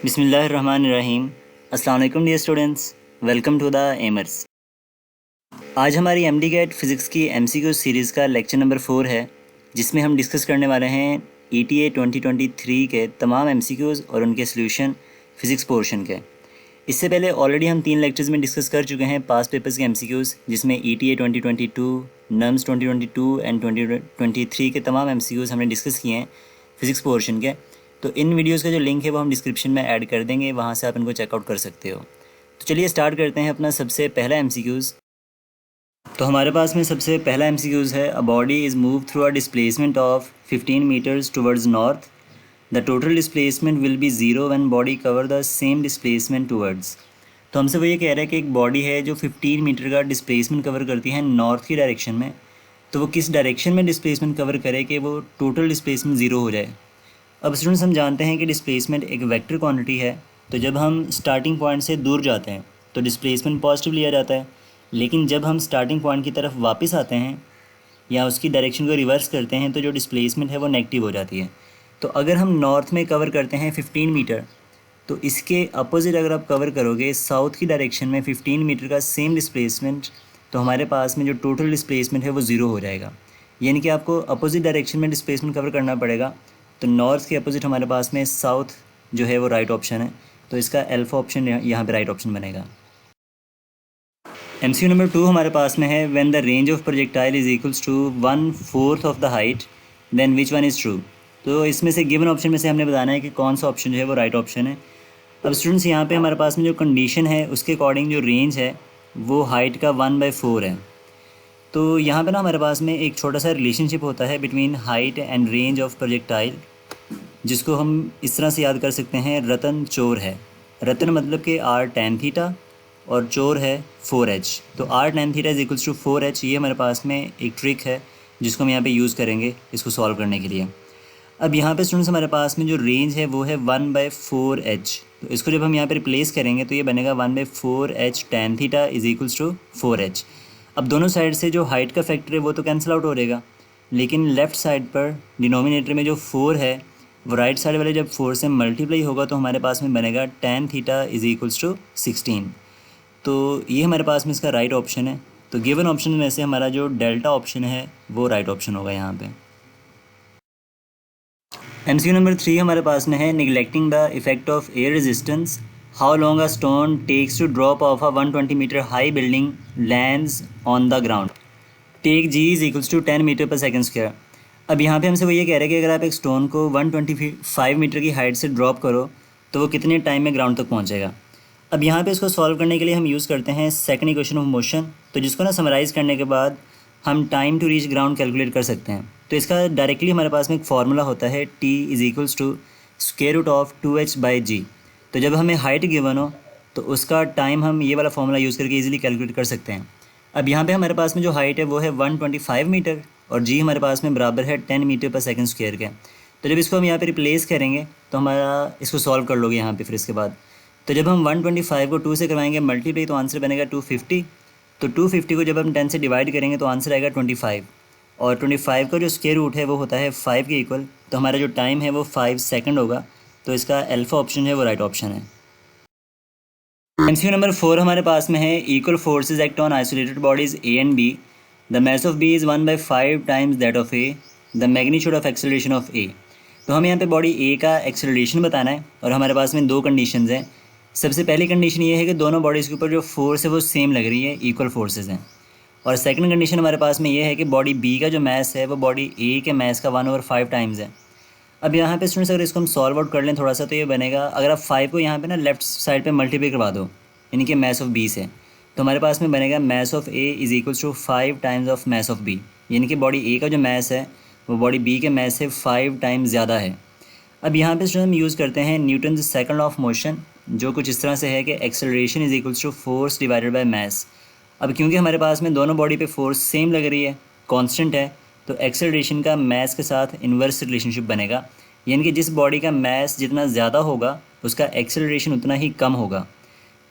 बिस्मिल्लाहिर्रहमानिर्रहीम। अस्सलाम वालेकुम dear students, welcome to the Aimers. आज हमारी एमडी कैट फ़िज़िक्स की एमसीक्यू सीरीज़ का लेक्चर नंबर 4 है, जिसमें हम डिस्कस करने वाले हैं ईटीए 2023 के तमाम एमसीक्यूज़ और उनके सॉल्यूशन फ़िज़िक्स पोर्शन के। इससे पहले ऑलरेडी हम 3 लेक्चर्स में डिस्कस कर चुके हैं पास्ट पेपर्स के एमसीक्यूज़, जिसमें ईटीए 2022, नम्स 2022 एंड 2023 के तमाम एमसीक्यूज़ हमने डिस्कस किए हैं फ़िज़िक्स पोर्शन के। तो इन वीडियोज़ का जो लिंक है वो हम डिस्क्रिप्शन में ऐड कर देंगे, वहाँ से आप इनको चेकआउट कर सकते हो। तो चलिए स्टार्ट करते हैं अपना सबसे पहला एमसीक्यूज़। तो हमारे पास में सबसे पहला एमसीक्यूज़ है, a body is move through a displacement of 15 metres towards north, the total displacement will be zero when body cover the same displacement towards. तो हमसे वो ये कह रहा है कि एक बॉडी है जो 15 मीटर का डिस्प्लेसमेंट कवर करती है नॉर्थ की डायरेक्शन में, तो वो किस डायरेक्शन में डिस्प्लेसमेंट कवर करे कि वो टोटल डिस्प्लेसमेंट ज़ीरो हो जाए। अब स्टूडेंट्स हम जानते हैं कि डिस्प्लेसमेंट एक वेक्टर क्वांटिटी है, तो जब हम स्टार्टिंग पॉइंट से दूर जाते हैं तो डिस्प्लेसमेंट पॉजिटिव लिया जाता है, लेकिन जब हम स्टार्टिंग पॉइंट की तरफ वापस आते हैं या उसकी डायरेक्शन को रिवर्स करते हैं तो जो डिस्प्लेसमेंट है वो नेगेटिव हो जाती है। तो अगर हम नॉर्थ में कवर करते हैं 15 मीटर, तो इसके अपोजिट अगर आप कवर करोगे साउथ की डायरेक्शन में 15 मीटर का सेम डिस्प्लेसमेंट, तो हमारे पास में जो टोटल डिस्प्लेसमेंट है वो ज़ीरो हो जाएगा। यानी कि आपको अपोजिट डायरेक्शन में डिस्प्लेसमेंट कवर करना पड़ेगा। तो नॉर्थ के अपोजिट हमारे पास में साउथ जो है वो राइट ऑप्शन है, तो इसका अल्फा ऑप्शन यहाँ पे राइट ऑप्शन बनेगा। एमसीक्यू नंबर 2 हमारे पास में है, when the range of projectile is equals to 1/4 of the height then which one is true. तो इसमें से गिवन ऑप्शन में से हमने बताना है कि कौन सा ऑप्शन जो है वो राइट ऑप्शन है। अब स्टूडेंट्स यहाँ पे हमारे पास में जो कंडीशन है उसके अकॉर्डिंग जो रेंज है वो हाइट का 1/4 है। तो यहाँ पे ना हमारे पास में एक छोटा सा रिलेशनशिप होता है between height and range of projectile, जिसको हम इस तरह से याद कर सकते हैं, रतन चोर है। रतन मतलब कि आर टेन थीटा और चोर है 4h। तो R tan theta is equals to 4h। ये हमारे पास में एक ट्रिक है जिसको हम यहाँ पे यूज़ करेंगे इसको सॉल्व करने के लिए। अब यहाँ पे स्टूडेंट्स हमारे पास में जो रेंज है वो है 1/4h। तो इसको जब हम यहाँ पे रिप्लेस करेंगे तो ये बनेगा 1/4h tan theta is equals to 4h। अब दोनों साइड से जो हाइट का फैक्टर है वो तो कैंसिल आउट हो रहेगा, लेकिन लेफ़्ट साइड पर डिनोमिनेटर में जो 4 है वो राइट साइड वाले जब 4 से मल्टीप्लाई होगा तो हमारे पास में बनेगा tan theta is equals to 16। तो ये हमारे पास में इसका राइट ऑप्शन है। तो गिवन ऑप्शन में से हमारा जो डेल्टा ऑप्शन है वो राइट ऑप्शन होगा यहाँ पे। एमसीक्यू नंबर 3 हमारे पास में है, neglecting the effect of air resistance, how long a stone takes to drop off a 120 metre high building lands on the ground, take G is equals to 10 metre per second square. अब यहाँ पे हमसे वो ये कह रहे हैं कि अगर आप एक स्टोन को 125 मीटर की हाइट से ड्रॉप करो तो वो कितने टाइम में ग्राउंड तक पहुँचेगा। अब यहाँ पे इसको सॉल्व करने के लिए हम यूज़ करते हैं सेकंड इक्वेशन ऑफ मोशन, तो जिसको ना समराइज़ करने के बाद हम time to reach ground calculate कर सकते हैं। तो इसका डायरेक्टली हमारे पास में एक फार्मूला होता है, t is equals to square root of 2h/g। तो जब हमें हाइट गिवन हो तो उसका टाइम हम ये वाला फार्मूला यूज़ करके ईजिली कैलकुलेट कर सकते हैं। अब यहाँ पे हमारे पास में जो हाइट है वो है 125 मीटर और जी हमारे पास में बराबर है 10 मीटर पर सेकंड स्क्वायर के। तो जब इसको हम यहाँ पे रिप्लेस करेंगे तो हमारा, इसको सॉल्व कर लोगे यहाँ पे फिर इसके बाद, तो जब हम 125 को 2 से करवाएंगे मल्टीप्लाई तो आंसर बनेगा 250। तो 250 को जब हम 10 से डिवाइड करेंगे तो आंसर आएगा 25, और 25 का जो स्क्वायर रूट है वो होता है 5 के इक्वल। तो हमारा जो टाइम है वो 5 सेकंड होगा। तो इसका अल्फा ऑप्शन है वो राइट ऑप्शन है। एमसीक्यू नंबर 4 हमारे पास में है, equal forces act on isolated bodies A and B, the mass of B is 1/5 times that of A, the magnitude of acceleration of A. तो हमें यहाँ पे बॉडी ए का एक्सेलरेशन बताना है और हमारे पास में दो कंडीशंस हैं। सबसे पहली कंडीशन ये है कि दोनों बॉडीज़ के ऊपर जो फोर्स है वो सेम लग रही है, इक्वल फोर्सेज हैं। और सेकंड कंडीशन हमारे पास में ये है कि बॉडी बी का जो मास है वो बॉडी ए के मास का 1/5 टाइम्स है। अब यहाँ पे स्टूडेंट्स अगर इसको हम सॉल्व आउट कर लें थोड़ा सा, तो ये बनेगा, अगर आप 5 को यहाँ पे ना लेफ्ट साइड पे मल्टीप्लाई करवा दो यानी कि मास ऑफ बी से, तो हमारे पास में बनेगा mass of A is equals to 5 times of mass of B, यानी कि बॉडी ए का जो मास है वो बॉडी बी के मास से 5 टाइम्स ज़्यादा है। अब यहाँ पे स्टूडेंट हम यूज़ करते हैं Newton second law of motion, जो कुछ इस तरह से है कि acceleration is equals to force divided by mass. अब क्योंकि हमारे पास में दोनों बॉडी पे फोर्स सेम लग रही है, कांस्टेंट है, तो एक्सेलरेशन का मास के साथ इन्वर्स रिलेशनशिप बनेगा, यानी कि जिस बॉडी का मास जितना ज़्यादा होगा उसका एक्सेलरेशन उतना ही कम होगा।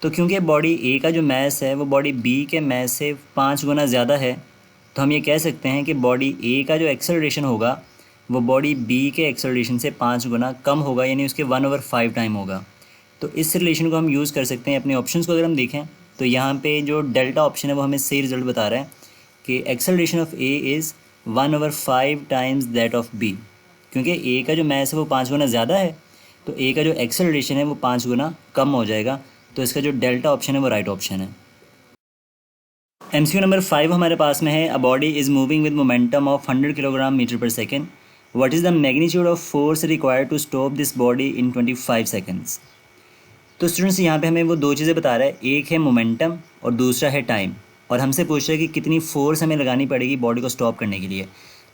तो क्योंकि बॉडी ए का जो मास है वो बॉडी बी के मास से 5 गुना ज़्यादा है, तो हम ये कह सकते हैं कि बॉडी ए का जो एक्सेलरेशन होगा वो बॉडी बी के एक्सेलरेशन से 5 गुना कम होगा, यानी उसके 1/5 टाइम होगा। तो इस रिलेशन को हम यूज़ कर सकते हैं। अपने ऑप्शंस को अगर हम देखें तो यहाँ पे जो डेल्टा ऑप्शन है वो हमें सही रिजल्ट बता रहा है कि acceleration of A is 1/5 times that of B, क्योंकि ए का जो मास है वो 5 गुना ज़्यादा है, तो ए का जो एक्सेलरेशन है वो 5 गुना कम हो जाएगा। तो इसका जो डेल्टा ऑप्शन है वो राइट ऑप्शन है। MCQ नंबर 5 हमारे पास में है, a body is moving with momentum of 100 kilogram metre per second, what is the magnitude of force required to stop this body in 25 seconds. तो स्टूडेंट्स यहाँ पे हमें वो दो चीज़ें बता रहा है, एक है मोमेंटम और दूसरा है टाइम, और हमसे पूछ रहा है कि कितनी फोर्स हमें लगानी पड़ेगी बॉडी को स्टॉप करने के लिए।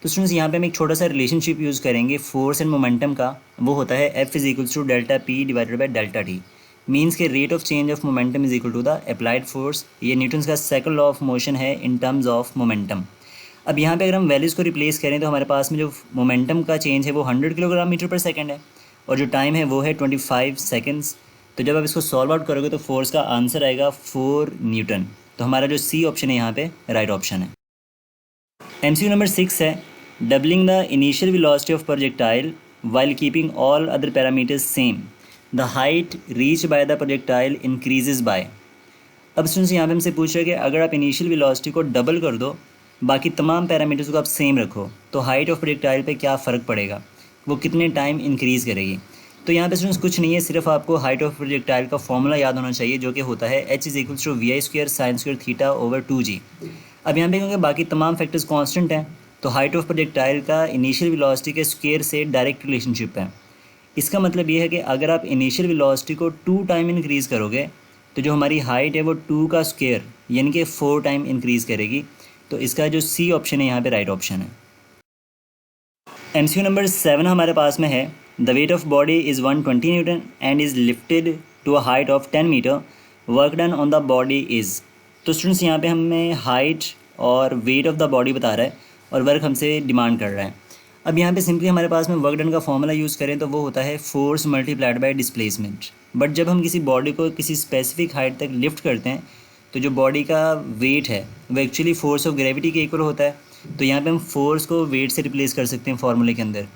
तो स्टूडेंट्स यहाँ पे हम एक छोटा सा रिलेशनशिप यूज़ करेंगे फोर्स एंड मोमेंटम का, वो होता है F is equals to delta P divided by delta T. Means के rate of change of momentum is equal to the applied force. ये न्यूटन्स का सेकंड लॉ ऑफ मोशन है in terms of momentum. अब यहाँ पे अगर हम values को रिप्लेस करें तो हमारे पास में जो मोमेंटम का चेंज है वो 100 किलोग्राम मीटर पर सेकेंड है, और जो टाइम है वो है 25 सेकेंड्स। तो जब आप इसको सॉल्व आउट करोगे तो फोर्स का आंसर आएगा 4 न्यूटन। तो हमारा जो सी ऑप्शन है यहाँ पे राइट ऑप्शन है। MCQ नंबर 6 है, doubling the initial velocity of projectile while keeping all other parameters same, the height reach by the projectile increases by. अब स्टूडेंट्स यहाँ पे हमसे पूछ रहे हैं कि अगर आप इनिशियल वेलोसिटी को डबल कर दो, बाकी तमाम पैरामीटर्स को आप सेम रखो, तो हाइट ऑफ प्रोजेक्टाइल पे क्या फ़र्क पड़ेगा, वो कितने टाइम इंक्रीज़ करेगी। तो यहाँ पे स्टूडेंट्स कुछ नहीं है, सिर्फ आपको हाइट ऑफ प्रोजेक्टाइल का फॉर्मूला याद होना चाहिए, जो कि होता है H is equals to VI² sin square theta over 2G। अब यहाँ पे क्योंकि बाकी तमाम फैक्टर्स कांस्टेंट हैं, तो हाइट ऑफ प्रोजेक्टाइल का इनिशियल वेलोसिटी के स्क्वायर से डायरेक्ट रिलेशनशिप है। इसका मतलब ये है कि अगर आप इनिशियल वेलोसिटी को 2 टाइम इंक्रीज़ करोगे तो जो हमारी हाइट है वो 2 का स्क्वायर यानी कि 4 टाइम इंक्रीज़ करेगी। तो इसका जो सी ऑप्शन है यहाँ पे राइट ऑप्शन है। MCQ नंबर 7 हमारे पास में है, the weight of body is 120 newton and is lifted to a height of 10 metre, work done on the body is. तो स्टूडेंट्स यहाँ पे हमें हाइट और वेट ऑफ द बॉडी बता रहा है और वर्क हमसे डिमांड कर रहा है। अब यहाँ पे सिंपली हमारे पास में वर्क डन का फॉर्मूला यूज़ करें तो वो होता है force multiplied by displacement. But जब हम किसी बॉडी को किसी स्पेसिफिक हाइट तक लिफ्ट करते हैं तो जो बॉडी का वेट है वो एक्चुअली फोर्स ऑफ ग्रेविटी के इक्वल होता है। तो यहाँ पे हम फोर्स को वेट से रिप्लेस कर सकते हैं फार्मूले के अंदर,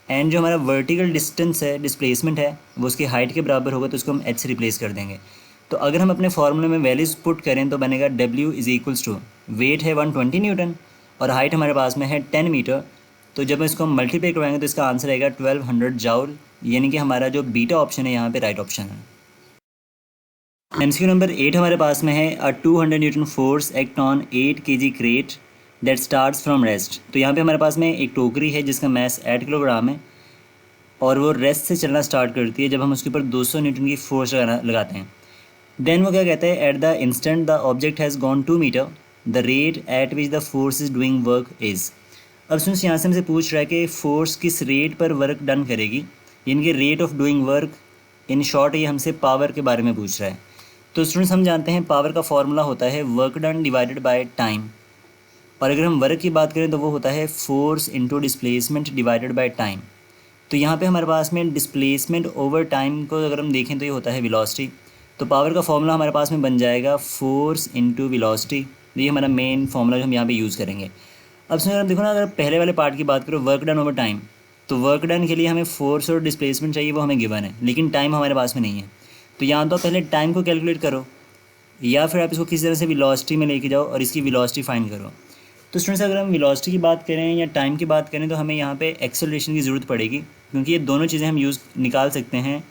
एंड जो हमारा वर्टिकल डिस्टेंस है, डिस्प्लेसमेंट है, वो उसकी हाइट के बराबर होगा, तो उसको हम एच से रिप्लेस कर देंगे। तो अगर हम अपने फार्मूले में वैल्यूज़ पुट करें तो बनेगा W is equals to, weight है 120 न्यूटन और हाइट हमारे पास में है 10 मीटर। तो जब इसको हम मल्टीप्लाई करवाएंगे तो इसका आंसर आएगा 1200 जाउल, यानी कि हमारा जो बीटा ऑप्शन है यहाँ पे राइट ऑप्शन है। MCQ नंबर 8 हमारे पास में है, अ 200 Newton force act on 8 kg crate that starts from rest. तो यहाँ पे हमारे पास में एक टोकरी है जिसका मास 8 किलोग्राम है और वो रेस्ट से चलना स्टार्ट करती है जब हम उसके ऊपर 200 न्यूटन की फोर्स लगाते हैं। देन वो क्या कहता है, at the instant the object has gone 2 metre, the rate at which the force is doing work is. अब सुन यहाँ से हमसे पूछ रहा है कि फ़ोर्स किस रेट पर वर्क डन करेगी, यानी कि rate of doing work. In short ये हमसे पावर के बारे में पूछ रहा है। तो स्टूडेंट्स हम जानते हैं पावर का फॉर्मूला होता है work done divided by time, और अगर हम वर्क की बात करें तो वो होता है force into displacement divided by time. तो यहाँ पे हमारे पास में डिस्प्लेसमेंट ओवर टाइम को अगर हम देखें तो ये होता है वेलोसिटी। तो पावर का फॉर्मूला हमारे पास में बन जाएगा फोर्स इंटू वेलोसिटी। तो ये हमारा मेन फॉर्मूला जो हम यहाँ पे यूज़ करेंगे। अब सुनिए, देखो ना, अगर पहले वाले पार्ट की बात करो वर्क डन ओवर टाइम, तो वर्क डन के लिए हमें फोर्स और डिस्प्लेसमेंट चाहिए, वो हमें गिवन है, लेकिन टाइम हमारे पास में नहीं है। तो यहाँ तो पहले टाइम को कैलकुलेट करो या फिर आप इसको किसी तरह से वेलोसिटी में लेके जाओ और इसकी वेलोसिटी फाइंड करो। तो स्टूडेंट्स अगर हम वेलोसिटी की बात करें या टाइम की बात करें तो हमें यहाँ पे एक्सेलरेशन की ज़रूरत पड़ेगी, क्योंकि ये दोनों चीज़ें हम निकाल सकते हैं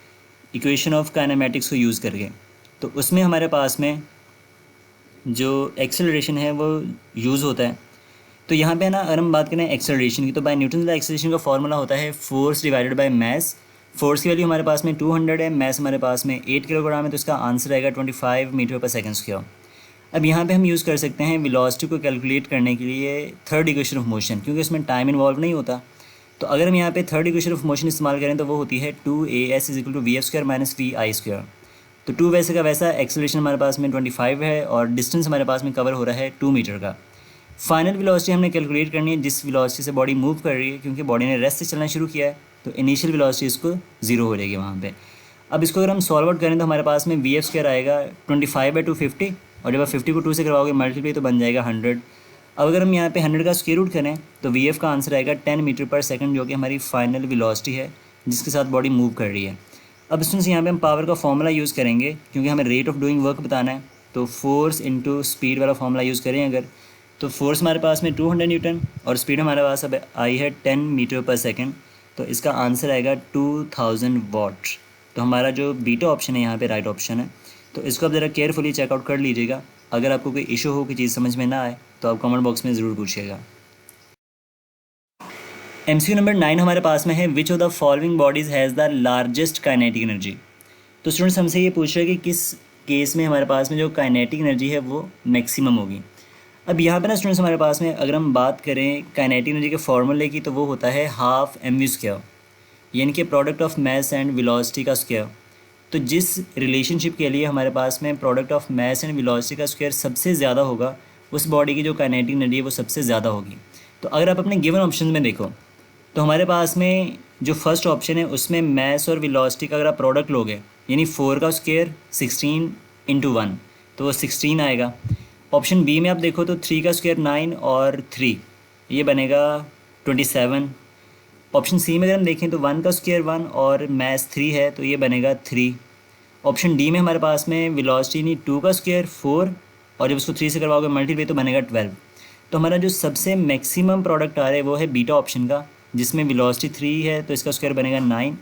इक्वेशन ऑफ काइनेमेटिक्स को यूज़ करके। तो उसमें हमारे पास में जो एक्सेलरेशन है वो यूज़ होता है। तो यहाँ पे ना अगर हम बात करें एक्सेलरेशन की, तो बाय न्यूटन द एक्सेलरेशन का फॉर्मूला होता है force divided by mass. Force की वैल्यू हमारे पास में 200 है, मास हमारे पास में 8 किलोग्राम है, तो इसका आंसर आएगा 25 मीटर पर सेकंड स्क्वायर। अब यहाँ पे हम यूज़ कर सकते हैं वेलोसिटी को कैलकुलेट करने के लिए थर्ड इक्वेशन ऑफ मोशन, क्योंकि इसमें टाइम इन्वॉल्व नहीं होता। तो अगर हम यहाँ पे थर्ड इक्वेशन ऑफ मोशन इस्तेमाल करें तो वो होती है 2as is equal to VF² minus VI²। तो 2 वैसे का वैसा एक्सेलरेशन हमारे पास में 25 है और डिस्टेंस हमारे पास में कवर हो रहा है 2 मीटर का। फाइनल वेलोसिटी हमने कैलकुलेट करनी है जिस वेलोसिटी से बॉडी मूव कर रही है, क्योंकि बॉडी ने रेस्ट से चलना शुरू किया है, तो इनिशियल वेलोसिटी इसको 0 हो जाएगी वहाँ पे। अब इसको अगर हम सॉल्व आउट करें तो हमारे पास में VF² आएगा 25/250, और जब आप 50 को 2 से करवाओगे मल्टीप्लाई तो बन जाएगा 100। अब अगर हम यहाँ पे 100 का स्क्वायर रूट करें तो VF का आंसर आएगा 10 मीटर पर सेकंड, जो कि हमारी फाइनल वेलोसिटी है जिसके साथ बॉडी मूव कर रही है। अब स्टूडेंट्स यहाँ पे हम पावर का फॉर्मूला यूज़ करेंगे क्योंकि हमें रेट ऑफ डूइंग वर्क बताना है। तो फोर्स इंटू स्पीड वाला फॉर्मूला यूज़ करें अगर, तो फोर्स हमारे पास में 200 न्यूटन और स्पीड हमारे पास अब आई है 10 मीटर पर सेकेंड। तो इसका आंसर आएगा 2000 वाट। तो हमारा जो बीटा ऑप्शन है यहाँ पे राइट ऑप्शन है। तो इसको आप ज़रा केयरफुली चेकआउट कर लीजिएगा। अगर आपको कोई इशू हो, कोई चीज़ समझ में ना आए तो आप कमेंट बॉक्स में ज़रूर पूछिएगा। MCQ नंबर 9 हमारे पास में है, which of the following bodies has the largest kinetic energy. तो स्टूडेंट्स हमसे ये पूछ रहे हैं कि किस केस में हमारे पास में जो काइनेटिक एनर्जी है वो मैक्सिमम होगी। अब यहाँ पे ना स्टूडेंट्स हमारे पास में अगर हम बात करें काइनेटिक एनर्जी के फॉर्मूले की, तो वो होता है हाफ mv², यानी कि product of mass and velocity का स्क्वायर। तो जिस रिलेशनशिप के लिए हमारे पास में product of mass and velocity का स्क्वायर सबसे ज़्यादा होगा, उस बॉडी की जो काइनेटिक एनर्जी है वो सबसे ज़्यादा होगी। तो अगर आप अपने गिवन ऑप्शन में देखो, तो हमारे पास में जो फर्स्ट ऑप्शन है उसमें मास और वेलोसिटी का अगर आप प्रोडक्ट लोगे, यानी 4 का स्क्वायर 16 इंटू 1, तो वो 16 आएगा। ऑप्शन बी में आप देखो तो 3 का स्क्वायर 9 और 3, ये बनेगा 27। ऑप्शन सी में अगर हम देखें तो 1 का स्क्वायर 1 और मास 3 है, तो ये बनेगा 3। ऑप्शन डी में हमारे पास में वेलोसिटी नहीं 2 का स्क्वायर 4, और जब उसको 3 से करवाओगे मल्टीप्लाई तो बनेगा 12। तो हमारा जो सबसे मैक्सिमम प्रोडक्ट आ रहा है वो है बीटा ऑप्शन का, जिसमें वेलोसिटी 3 है तो इसका स्क्वायर बनेगा 9,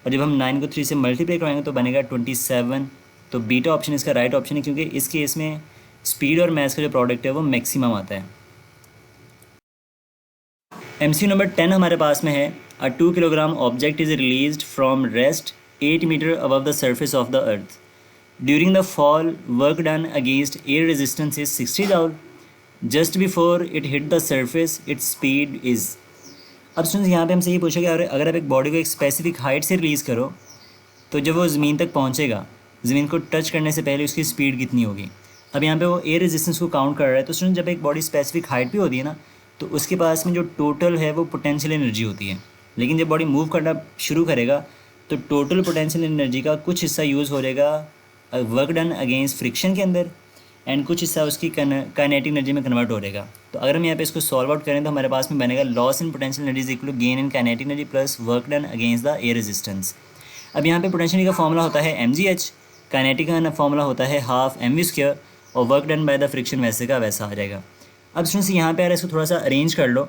और जब हम 9 को 3 से मल्टीप्लाई करवाएंगे तो बनेगा 27। तो बीटा ऑप्शन इसका राइट ऑप्शन है, क्योंकि इस केस में स्पीड और मास का जो प्रोडक्ट है वो मैक्सिमम आता है। MCQ नंबर 10 हमारे पास में है, a 2 kilogram object is released from rest 8 metre above the surface of the earth during the fall, work done against air resistance is 60 joule, just before it hit the surface its speed is. अब students यहाँ पे हमसे ये पूछा कि अगर आप एक बॉडी को एक स्पेसिफिक हाइट से रिलीज़ करो, तो जब वो ज़मीन तक पहुँचेगा, ज़मीन को टच करने से पहले उसकी स्पीड कितनी होगी। अब यहाँ पे वो एयर रेजिस्टेंस को काउंट कर रहा है। तो स्टूडेंट जब एक बॉडी स्पेसिफिक हाइट भी होती है ना, तो उसके पास में जो टोटल है वो पोटेंशियल एनर्जी होती है। लेकिन जब बॉडी मूव करना शुरू करेगा तो टोटल पोटेंशियल एनर्जी का कुछ हिस्सा यूज़ हो जाएगा वर्क डन अगेंस्ट फ्रिक्शन के अंदर, एंड कुछ हिस्सा उसकी काइनेटिक एनर्जी में कन्वर्ट हो जाएगा। तो अगर हम यहाँ पे इसको सॉल्व आउट करें तो हमारे पास में बनेगा loss in potential energy is equal to gain in kinetic energy plus work done against the air resistance. अब यहाँ पे पोटेंशियल का फॉर्मूला होता है mgh, काइनेटिक का फॉर्मूला होता है हाफ mv², और work done by the friction वैसे का वैसा आ जाएगा। अब स्टूडेंट्स यहाँ पे अगर इसको थोड़ा सा अरेंज कर लो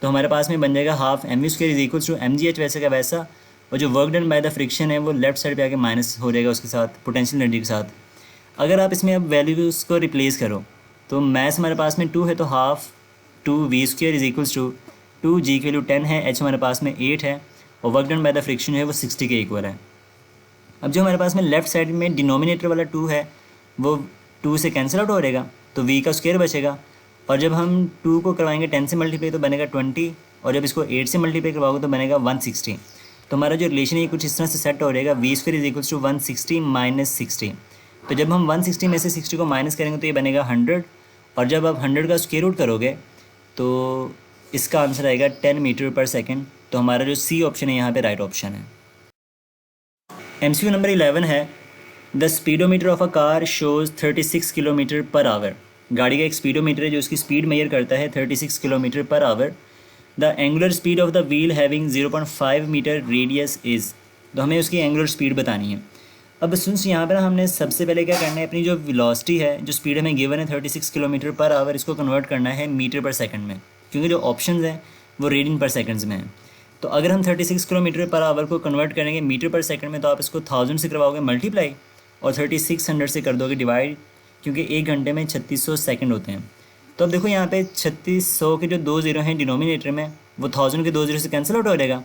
तो हमारे पास में बन जाएगा half mv² is equal to mgh वैसे का वैसा, और जो work done by the friction है वो लेफ्ट साइड पे आके माइनस हो जाएगा उसके साथ पोटेंशियल एनर्जी के साथ। अगर आप इसमें अब वैल्यूज़ को रिप्लेस करो तो मैथ्स हमारे पास में 2 है, तो half 2v² is equals to 2g की वैल्यू 10 है, h हमारे पास में 8 है, और work done by the friction है वो 60 के इक्वल है। अब जो हमारे पास में लेफ्ट साइड में डिनोमिनेटर वाला 2 है वो 2 से कैंसिल आउट हो जाएगा, तो v का स्क्वायर बचेगा, और जब हम 2 को करवाएंगे 10 से मल्टीप्लाई तो बनेगा 20, और जब इसको 8 से मल्टीप्लाई करवाओगे तो बनेगा 160। तो हमारा जो रिलेशन है कुछ इस तरह से सेट हो जाएगा, v² is equals to 160 minus 60। तो जब हम 160 में से 60 को माइनस करेंगे तो ये बनेगा 100, और जब आप 100 का स्क्वायर रूट करोगे तो इसका आंसर आएगा 10 मीटर पर सेकेंड। तो हमारा जो सी ऑप्शन है यहाँ पे राइट ऑप्शन है। MCQ नंबर 11 है, the speedometer of a car shows 36 kilometre per our. गाड़ी का एक स्पीडोमीटर है जो उसकी स्पीड मेजर करता है 36 kilometre per hour. The angular speed of the wheel having 0.5 metre radius is. तो हमें उसकी एंगुलर स्पीड बतानी है। अब सुन यहाँ पर हमने सबसे पहले क्या करना है, अपनी जो वेलोसिटी है, जो स्पीड हमें गिवन है 36 किलोमीटर पर आवर, इसको कन्वर्ट करना है मीटर पर सेकंड में, क्योंकि जो ऑप्शंस हैं वो रेडियन पर सेकंड्स में है। तो अगर हम 36 किलोमीटर पर आवर को कन्वर्ट करेंगे मीटर पर सेकंड में, तो आप इसको 1000 से करवाओगे मल्टीप्लाई और 3600 से कर दोगे डिवाइड, क्योंकि एक घंटे में 3600 सेकंड होते हैं। तो अब देखो यहाँ पे 3600 के जो 2 जीरो हैं डिनोमिनेटर में, वो 1000 के 2 जीरो से कैंसिल आउट हो जाएगा,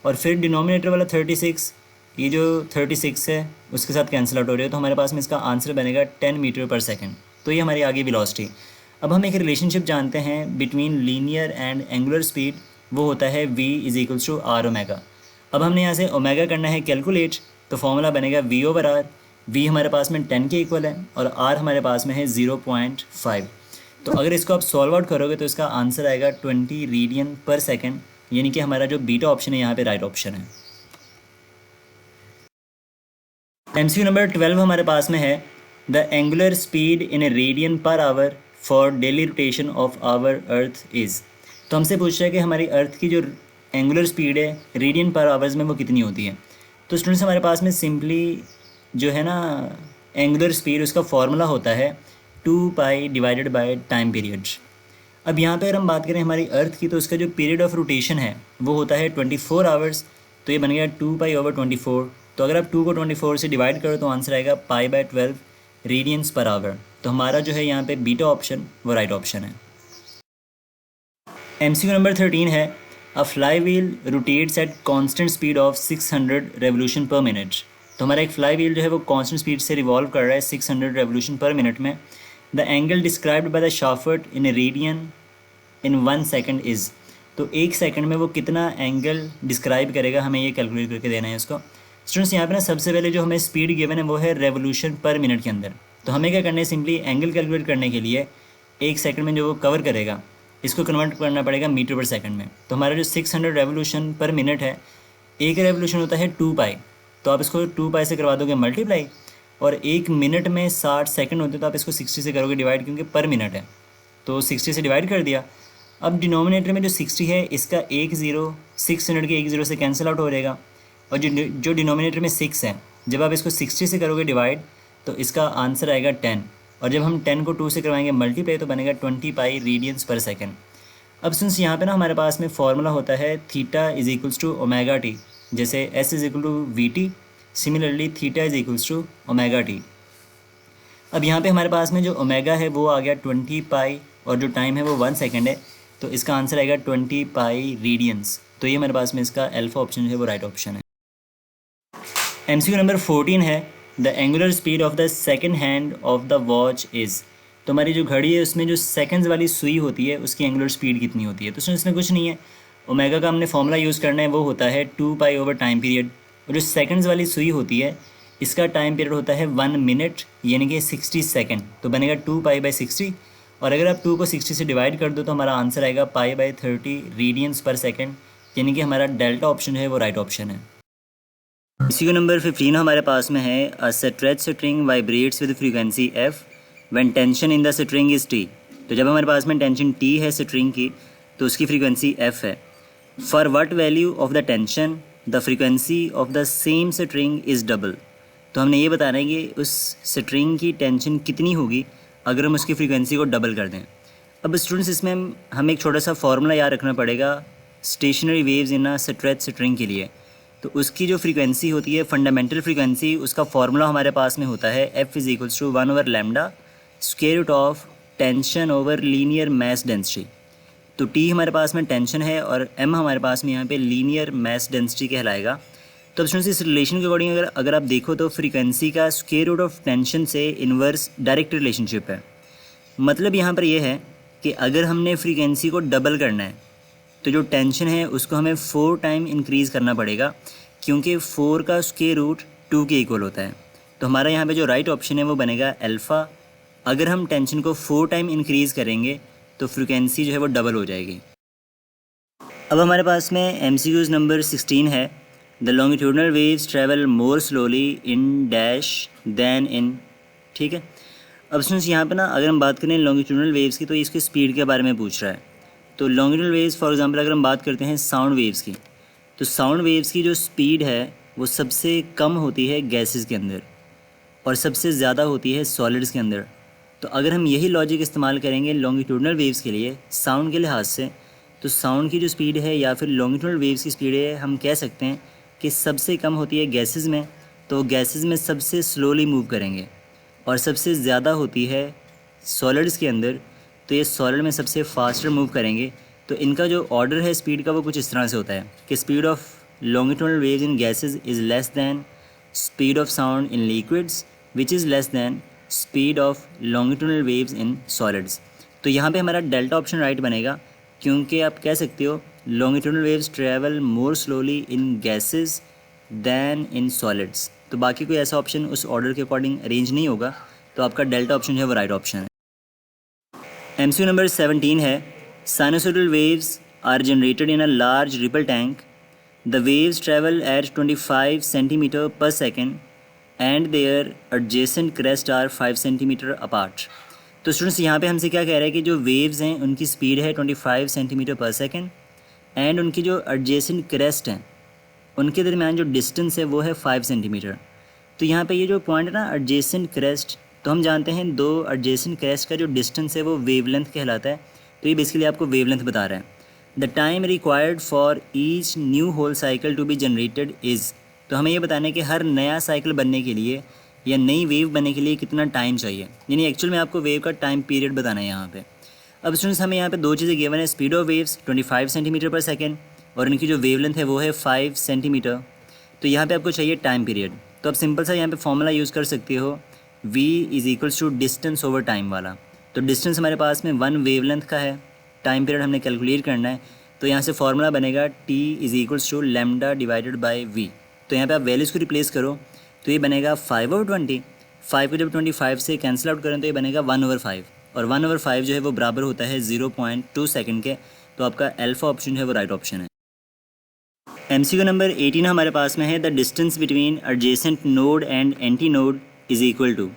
और फिर डिनोमिनेटर वाला 36, ये जो 36 है उसके साथ कैंसिल आउट हो रही है। तो हमारे पास में इसका आंसर बनेगा 10 मीटर पर सेकंड। तो ये हमारी आगे वेलोसिटी। अब हम एक रिलेशनशिप जानते हैं between linear and angular speed, वो होता है v is equals to R omega. अब हमने यहाँ से ओमेगा करना है कैलकुलेट, तो फॉर्मूला बनेगा v/r। v हमारे पास में 10 के इक्वल है और r हमारे पास में है 0.5। तो अगर इसको आप सॉल्व आउट करोगे तो इसका आंसर आएगा 20 रेडियन पर सेकेंड, यानी कि हमारा जो बीटा ऑप्शन है यहाँ पे राइट ऑप्शन है। MCQ नंबर 12 हमारे पास में है, the angular speed in a radian per hour for daily rotation of our earth is. तो हमसे पूछ रहा है कि हमारी अर्थ की जो एंगुलर स्पीड है रेडियन पर आवर्स में वो कितनी होती है। तो स्टूडेंट्स हमारे पास में सिंपली जो है ना एंगुलर स्पीड उसका फॉर्मूला होता है 2 पाई डिवाइडेड बाय टाइम पीरियड। अब यहाँ पे अगर हम बात करें हमारी अर्थ की तो उसका जो पीरियड ऑफ रोटेशन है वो होता है 24 आवर्स। तो ये बन गया 2 पाई/24। तो अगर आप 2 को 24 से डिवाइड करो तो आंसर आएगा पाई/12 रेडियंस पर आवर। तो हमारा जो है यहाँ पे बीटा ऑप्शन वो राइट ऑप्शन है। MCQ नंबर 13 है अ fly wheel rotates at constant speed of 600 revolution पर मिनट। तो हमारा एक फ्लाई व्हील जो है वो कॉन्स्टेंट स्पीड से रिवॉल्व कर रहा है 600 रेवोल्यूशन पर मिनट में। The angle described by the shaft in a radian in 1 second is. तो 1 सेकंड में वो कितना एंगल डिस्क्राइब करेगा, हमें ये कैलकुलेट करके देना है उसको। स्टूडेंट्स यहाँ पे ना सबसे पहले जो हमें स्पीड गिवन है वो है रेवोल्यूशन पर मिनट के अंदर। तो हमें क्या करना है, सिंपली एंगल कैलकुलेट करने के लिए 1 सेकंड में जो वो कवर करेगा इसको कन्वर्ट करना पड़ेगा मीटर पर सेकंड में। तो हमारा जो 600 रेवोल्यूशन पर मिनट है, एक रेवोल्यूशन होता है 2 पाई। तो आप इसको 2 पाई से करवा दोगे मल्टीप्लाई, और 1 मिनट में 60 सेकंड होते हैं तो आप इसको 60 से करोगे डिवाइड, क्योंकि पर मिनट है तो 60 से डिवाइड कर दिया। अब डिनोमिनेटर में जो 60 है इसका एक ज़ीरो 600 के एक ज़ीरो से कैंसिल आउट हो जाएगा, और जो डिनोमिनेटर में 6 है जब आप इसको 60 से करोगे डिवाइड तो इसका आंसर आएगा 10, और जब हम 10 को 2 से करवाएंगे मल्टीप्लाई तो बनेगा 20 पाई रेडियंस पर सेकंड। अब सिंस यहाँ पे ना हमारे पास में फॉर्मूला होता है theta is equals to omega T, जैसे S is equal to V T, similarly theta is equals to omega T. अब यहाँ पे हमारे पास में जो ओमेगा है वो आ गया 20 पाई, और जो टाइम है वो 1 सेकेंड है, तो इसका आंसर आएगा 20 पाई रेडियंस। तो ये हमारे पास में इसका अल्फा ऑप्शन है वो राइट ऑप्शन है। MCQ नंबर 14 है the angular speed of the second hand of the watch is. तो हमारी जो घड़ी है उसमें जो सेकंड्स वाली सुई होती है उसकी एंगुलर स्पीड कितनी होती है। तो इसमें कुछ नहीं है, ओमेगा का हमने फॉर्मूला यूज़ करना है, वो होता है 2 पाई ओवर टाइम पीरियड, और जो सेकंड्स वाली सुई होती है इसका टाइम पीरियड होता है 1 मिनट यानी कि 60 सेकेंड। तो बनेगा 2 पाई/ 60, और अगर आप 2 को 60 से डिवाइड कर दो तो हमारा आंसर आएगा पाई/30 रेडियंस पर सेकेंड, यानी कि हमारा डेल्टा ऑप्शन है वो राइट ऑप्शन है। MCQ नंबर 15 हमारे पास में है a stretch string vibrates with frequency f when tension in the string is t। तो जब हमारे पास में टेंशन t है स्ट्रिंग की तो उसकी फ्रीक्वेंसी f है। For what value of the tension the frequency of the same string is double. तो हमने ये बताना है कि उस स्ट्रिंग की टेंशन कितनी होगी अगर हम उसकी फ्रीक्वेंसी को डबल कर दें। अब स्टूडेंट्स इसमें हमें एक छोटा सा फॉर्मूला याद रखना पड़ेगा stationery waves in a stretch string के लिए। तो उसकी जो फ्रीक्वेंसी होती है फंडामेंटल फ्रीक्वेंसी, उसका फॉर्मूला हमारे पास में होता है f is equals to 1 over lambda square root of tension over linear mass density. तो t हमारे पास में टेंशन है और m हमारे पास में यहाँ पे लीनियर मास डेंसिटी कहलाएगा। तो अब स्टूडेंट्स इस रिलेशन के अकॉर्डिंग अगर आप देखो तो फ्रीक्वेंसी का स्क्वायर रूट ऑफ टेंशन से इन्वर्स डायरेक्ट रिलेशनशिप है। मतलब यहाँ पर यह है कि अगर हमने फ्रीक्वेंसी को डबल करना है तो जो टेंशन है उसको हमें 4 टाइम इंक्रीज़ करना पड़ेगा, क्योंकि 4 का स्क्वायर रूट 2 के इक्वल होता है। तो हमारा यहाँ पे जो राइट ऑप्शन है वो बनेगा अल्फ़ा। अगर हम टेंशन को 4 टाइम इंक्रीज़ करेंगे तो फ्रीक्वेंसी जो है वो डबल हो जाएगी। अब हमारे पास में MCQs नंबर 16 है the longitudinal waves travel more slowly in dash than in. ठीक है, अब स्टूडेंट्स यहाँ पे ना अगर हम बात करें लॉन्गिट्यूडनल वेव्स की तो इसके स्पीड के बारे में पूछ रहा है। तो लॉन्गिट्यूडनल वेव्स फॉर एग्जांपल अगर हम बात करते हैं साउंड वेव्स की, तो साउंड वेव्स की जो स्पीड है वो सबसे कम होती है गैसेस के अंदर और सबसे ज़्यादा होती है सॉलिड्स के अंदर। तो अगर हम यही लॉजिक इस्तेमाल करेंगे लॉन्गिट्यूडनल वेव्स के लिए साउंड के लिहाज से, तो साउंड की जो स्पीड है या फिर लॉन्गिट्यूडनल वेव्स की स्पीड है हम कह सकते हैं कि सबसे कम होती है गैसेस में, तो गैसेस में सबसे स्लोली मूव करेंगे, और सबसे ज़्यादा होती है सॉलिड्स के अंदर, तो ये सॉलिड में सबसे फास्टर मूव करेंगे। तो इनका जो ऑर्डर है स्पीड का वो कुछ इस तरह से होता है कि speed of longitudinal waves in gases is less than speed of sound in liquids which is less than speed of longitudinal waves in solids. तो यहाँ पे हमारा डेल्टा ऑप्शन राइट बनेगा, क्योंकि आप कह सकते हो longitudinal waves travel more slowly in gases than in solids. तो बाकी कोई ऐसा ऑप्शन उस ऑर्डर के अकॉर्डिंग अरेंज नहीं होगा, तो आपका डेल्टा ऑप्शन है वो राइट ऑप्शन है। MCQ नंबर 17 है sinusoidal waves are generated in a large ripple tank. The waves travel at 25 centimetre per second and their adjacent crest are 5 centimetre apart. तो students यहाँ पे हमसे क्या कह रहा है कि जो वेव्स हैं उनकी स्पीड है 25 सेंटीमीटर पर सेकेंड, एंड उनकी जो एडजेसेंट क्रेस्ट हैं उनके दरमियान जो डिस्टेंस है वो है 5 सेंटीमीटर। तो यहाँ पे ये जो पॉइंट है ना एडजेसेंट क्रेस्ट, तो हम जानते हैं दो एडजेसेंट क्रेस्ट का जो डिस्टेंस है वो वेवलेंथ कहलाता है। तो ये बेसिकली आपको वेवलेंथ बता रहा है। The time required for each new whole cycle to be generated is, तो हमें ये बताना है कि हर नया साइकिल बनने के लिए या नई वेव बनने के लिए कितना टाइम चाहिए, यानी एक्चुअल में आपको वेव का टाइम पीरियड बताना है यहाँ पे। अब स्टूडेंट्स हमें यहाँ पे दो चीज़ें गिवन है, speed of waves 25 centimetre per second और इनकी जो वेवलेंथ है वो है 5 सेंटीमीटर। तो यहाँ पे आपको चाहिए टाइम पीरियड। तो आप सिंपल सा यहाँ पे फॉर्मूला यूज़ कर सकते हो, v is equals to distance over time वाला। तो डिस्टेंस हमारे पास में 1 वेवलेंथ का है, टाइम पीरियड हमने कैलकुलेट करना है। तो यहाँ से फॉर्मूला बनेगा t is equals to lambda divided by v। तो यहाँ पे आप वैल्यूज़ को रिप्लेस करो तो ये बनेगा 5/20। 5 को जब 25 से कैंसिल आउट करें तो ये बनेगा 1/5 और 1/5 जो है वो बराबर होता है 0.2 सेकंड के। तो आपका अल्फा ऑप्शन जो है वो राइट ऑप्शन है। MCQ नंबर 18 हमारे पास में है, the distance between adjacent node and anti node is equal to.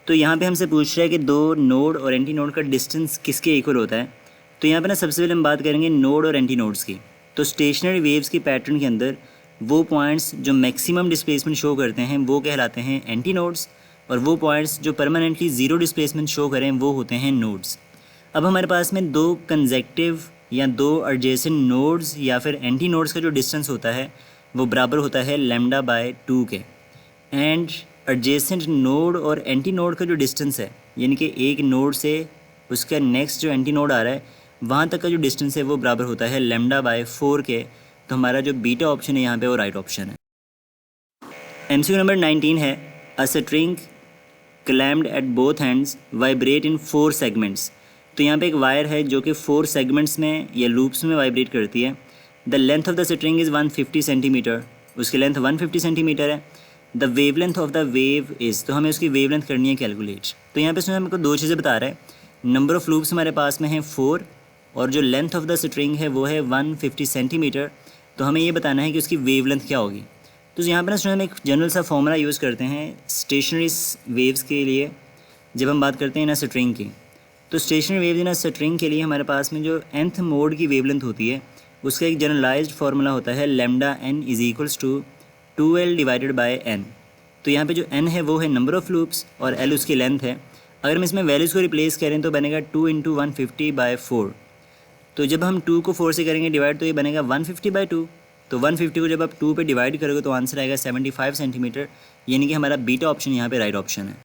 तो यहाँ पे हमसे पूछ रहा है कि दो नोड और एंटी नोड का डिस्टेंस किसके इक्वल होता है। तो यहाँ पे ना सबसे पहले हम बात करेंगे नोड और एंटी नोड्स की। तो स्टेशनरी वेव्स की पैटर्न के अंदर वो पॉइंट्स जो मैक्सिमम डिस्प्लेसमेंट शो करते हैं वो कहलाते हैं एंटी नोड्स, और वो पॉइंट्स जो परमानेंटली ज़ीरो डिस्प्लेसमेंट शो करें वो होते हैं नोड्स। अब हमारे पास में दो कंजेक्टिव या दो एडजेसेंट नोड्स या फिर एंटी नोड्स का जो डिस्टेंस होता है वो बराबर होता है लैम्डा बाय 2 के। एंड एडजेसेंट नोड और एंटी नोड का जो डिस्टेंस है, यानी कि एक नोड से उसका नेक्स्ट जो एंटी नोड आ रहा है वहाँ तक का जो डिस्टेंस है वो बराबर होता है लैम्डा बाय 4 के। तो हमारा जो बीटा ऑप्शन है यहाँ पे वो राइट ऑप्शन है। MCQ नंबर 19 है, a string claimed at both hands vibrate in 4 segments. तो यहाँ पे एक वायर है जो कि 4 सेगमेंट्स में या लूप्स में वाइब्रेट करती है। The length of the string is 150 centimetre, उसकी लेंथ 150 सेंटीमीटर है। The wavelength of the wave is, तो हमें उसकी वेवलेंथ करनी है कैलकुलेट। तो यहाँ पे इसमें हमको दो चीज़ें बता रहा है, नंबर ऑफ़ लूप्स हमारे पास में है 4 और जो लेंथ ऑफ द स्ट्रिंग है वो है 150 सेंटीमीटर। तो हमें ये बताना है कि उसकी वेवलेंथ क्या होगी। तो यहाँ पर ना हम एक जनरल सा फॉर्मूला यूज़ करते हैं स्टेशनरी वेव्स के लिए जब हम बात करते हैं ना स्ट्रिंग की। तो स्टेशनरी वेव्स ना स्ट्रिंग के लिए हमारे पास में जो nth मोड की वेवलेंथ होती है उसका एक जनरलाइज्ड फार्मूला होता है lambda n is equals to 2l divided by n। तो यहाँ पे जो n है वो है नंबर ऑफ़ लूप्स और l उसकी लेंथ है। अगर हम इसमें वैल्यूज़ को रिप्लेस करें तो बनेगा 2 × 150/4। तो जब हम 2 को 4 से करेंगे डिवाइड तो ये बनेगा 150/2। तो 150 को जब आप 2 पे डिवाइड करोगे तो आंसर आएगा 75 सेंटीमीटर, यानी कि हमारा बीटा ऑप्शन यहाँ पे राइट ऑप्शन है।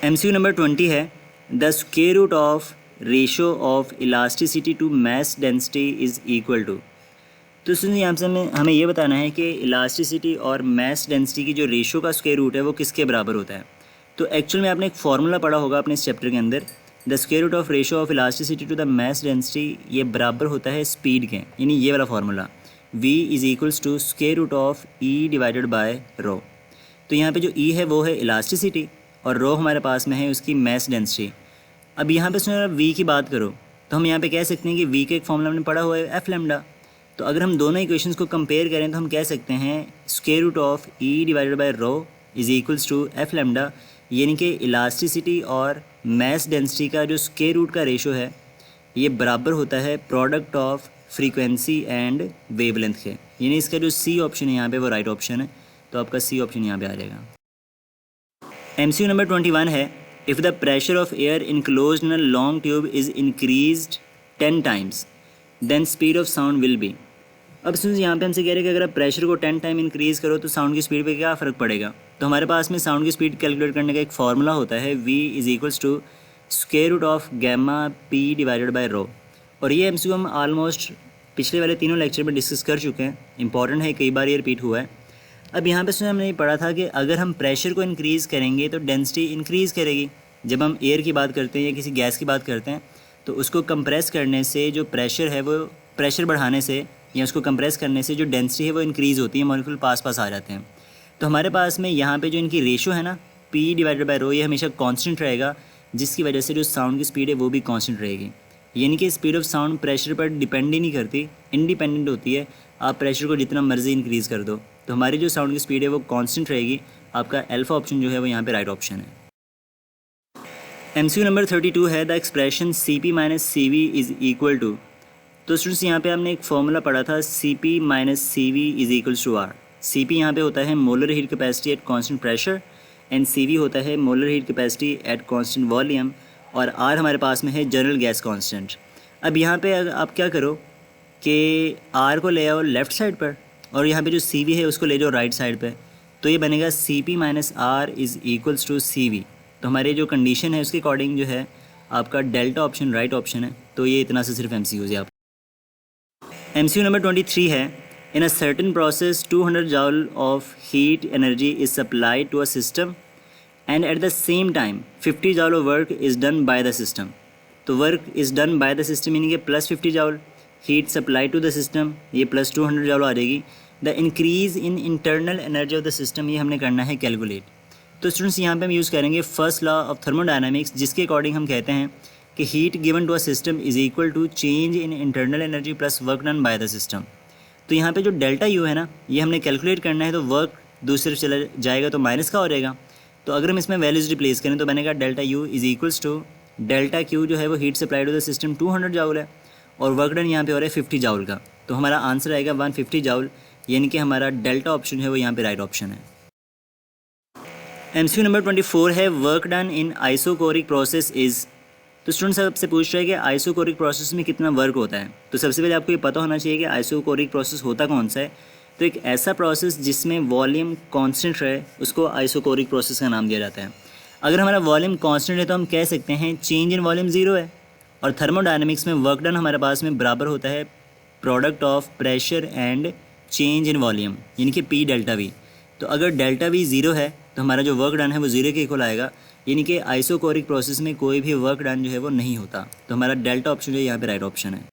MCQ नंबर 20 है, the square root of ratio of elasticity to mass density is equal to. तो सुनिए यहाँ से हमें ये बताना है कि इलास्टिसिटी और मास डेंसिटी की जो रेशो का स्क्वायर रूट है वो किसके बराबर होता है। तो एक्चुअल में आपने एक फार्मूला पढ़ा होगा अपने इस चैप्टर के अंदर, the square root of ratio of elasticity to the mass density ये बराबर होता है स्पीड के, यानी ये वाला formula v is equals to square root of e divided by rho. तो यहाँ पे जो e है वो है इलास्टिसिटी और रो हमारे पास में है उसकी मास डेंसिटी। अब यहाँ पे सुनो v की बात करो तो हम यहाँ पे कह सकते हैं कि v का एक फॉर्मूला हमने पढ़ा हुआ है एफ लैम्डा। तो अगर हम दोनों इक्वेशंस को कंपेयर करें तो हम कह सकते हैं square root of e divided by rho is equals to f lambda, यानी कि इलास्टिसिटी और मास डेंसिटी का जो स्क्वायर रूट का रेशो है ये बराबर होता है product of frequency and wavelength के, यानी इसका जो सी ऑप्शन है यहाँ पे वो राइट ऑप्शन है। तो आपका सी ऑप्शन यहाँ पे आ जाएगा। MCQ नंबर 21 है, if the pressure of air enclosed in a long tube is increased 10 times then speed of sound will be. अब सुन यहाँ पे हमसे कह रहे हैं कि अगर आप प्रेशर को 10 टाइम इंक्रीज़ करो तो साउंड की स्पीड पे क्या फ़र्क पड़ेगा। तो हमारे पास में साउंड की स्पीड कैलकुलेट करने का एक फार्मूला होता है v is equals to square root of gamma p divided by rho. और ये MCQ हम ऑलमोस्ट पिछले वाले तीनों लेक्चर में डिस्कस कर चुके हैं, इंपॉर्टेंट है, कई बार ये रिपीट हुआ है। अब यहाँ पे हमने ये पढ़ा था कि अगर हम प्रेशर को इंक्रीज़ करेंगे तो डेंसिटी इंक्रीज़ करेगी। जब हम एयर की बात करते हैं या किसी गैस की बात करते हैं तो उसको कंप्रेस करने से जो प्रेशर है वो प्रेशर बढ़ाने से या उसको कंप्रेस करने से जो डेंसिटी है वो इंक्रीज़ होती है, मॉलिक्यूल पास पास आ जाते हैं। तो हमारे पास में यहाँ पे जो इनकी रेशो है ना p डिवाइडेड बाय रो ये हमेशा कांस्टेंट रहेगा, जिसकी वजह से जो साउंड की स्पीड है वो भी कांस्टेंट रहेगी। यानी कि स्पीड ऑफ साउंड प्रेशर पर डिपेंड ही नहीं करती, इंडिपेंडेंट होती है। आप प्रेशर को जितना मर्जी इंक्रीज़ कर दो तो हमारी जो साउंड की स्पीड है वो कांस्टेंट रहेगी। आपका अल्फा ऑप्शन जो है वो यहाँ पे राइट ऑप्शन है। MCQ नंबर 32 है, the expression Cp minus Cv is equal to. तो स्टूडेंट्स यहाँ पे हमने एक फॉर्मूला पढ़ा था Cp minus CV is equals to R. Cp यहाँ पे होता है molar heat capacity at constant pressure and CV होता है molar heat capacity at constant volume, और R हमारे पास में है जनरल गैस कांस्टेंट। अब यहाँ पे आप क्या करो कि R को ले आओ लेफ़्ट साइड पर और यहाँ पे जो CV है उसको ले जाओ राइट साइड पे, तो ये बनेगा Cp minus R is equals to CV। तो हमारी जो कंडीशन है उसके अकॉर्डिंग जो है आपका डेल्टा ऑप्शन राइट ऑप्शन है। तो ये इतना से सिर्फ MCQs है। आप MCQ नंबर 23 है, in a certain process 200 joule of heat energy is supplied to a system and at the same time 50 joule of work is done by the system. तो work is done by the system यानी कि plus 50 joule, heat supply to the system ये plus 200 joule आ जाएगी। The increase in internal energy of the system ये हमने करना है कैलकुलेट। तो स्टूडेंट्स यहाँ पे हम यूज़ करेंगे फर्स्ट लॉ ऑफ थर्मोडायनामिक्स, जिसके अकॉर्डिंग हम कहते हैं कि heat given to a system is equal to change in internal energy plus work done by the system. तो यहाँ पे जो डेल्टा यू है ना, ये हमने कैलकुलेट करना है, तो वर्क दूसरे चला जाएगा तो माइनस का हो जाएगा। तो अगर हम इसमें वैल्यूज रिप्लेस करें तो बनेगा delta U is equals to delta Q जो है वो heat supply to the system 200 joule है और वर्क डन यहाँ पे हो रहा है 50 जाउल का। तो हमारा आंसर आएगा 150 जाउल, यानी कि हमारा डेल्टा ऑप्शन है वो यहाँ पे राइट ऑप्शन है। MCQ नंबर 24 है, work done in isochoric process is. तो स्टूडेंट्स आपसे पूछ रहे हैं कि आइसोकोरिक प्रोसेस में कितना वर्क होता है। तो सबसे पहले आपको ये पता होना चाहिए कि आइसोकोरिक प्रोसेस होता कौन सा है। तो एक ऐसा प्रोसेस जिसमें वॉल्यूम कांस्टेंट रहे उसको आइसोकोरिक प्रोसेस का नाम दिया जाता है। अगर हमारा वॉल्यूम कांस्टेंट है तो हम कह सकते हैं चेंज इन वॉल्यूम ज़ीरो है। और थर्मोडायनेमिक्स में वर्क डन हमारे पास में बराबर होता है product of pressure and change in volume, यानी कि P डेल्टा V। तो अगर डेल्टा V ज़ीरो है तो हमारा जो वर्क डन है वो ज़ीरो के इक्वल आएगा, यानी कि आइसोकोरिक प्रोसेस में कोई भी वर्क डन जो है वो नहीं होता। तो हमारा डेल्टा ऑप्शन जो है यहाँ पे राइट ऑप्शन है।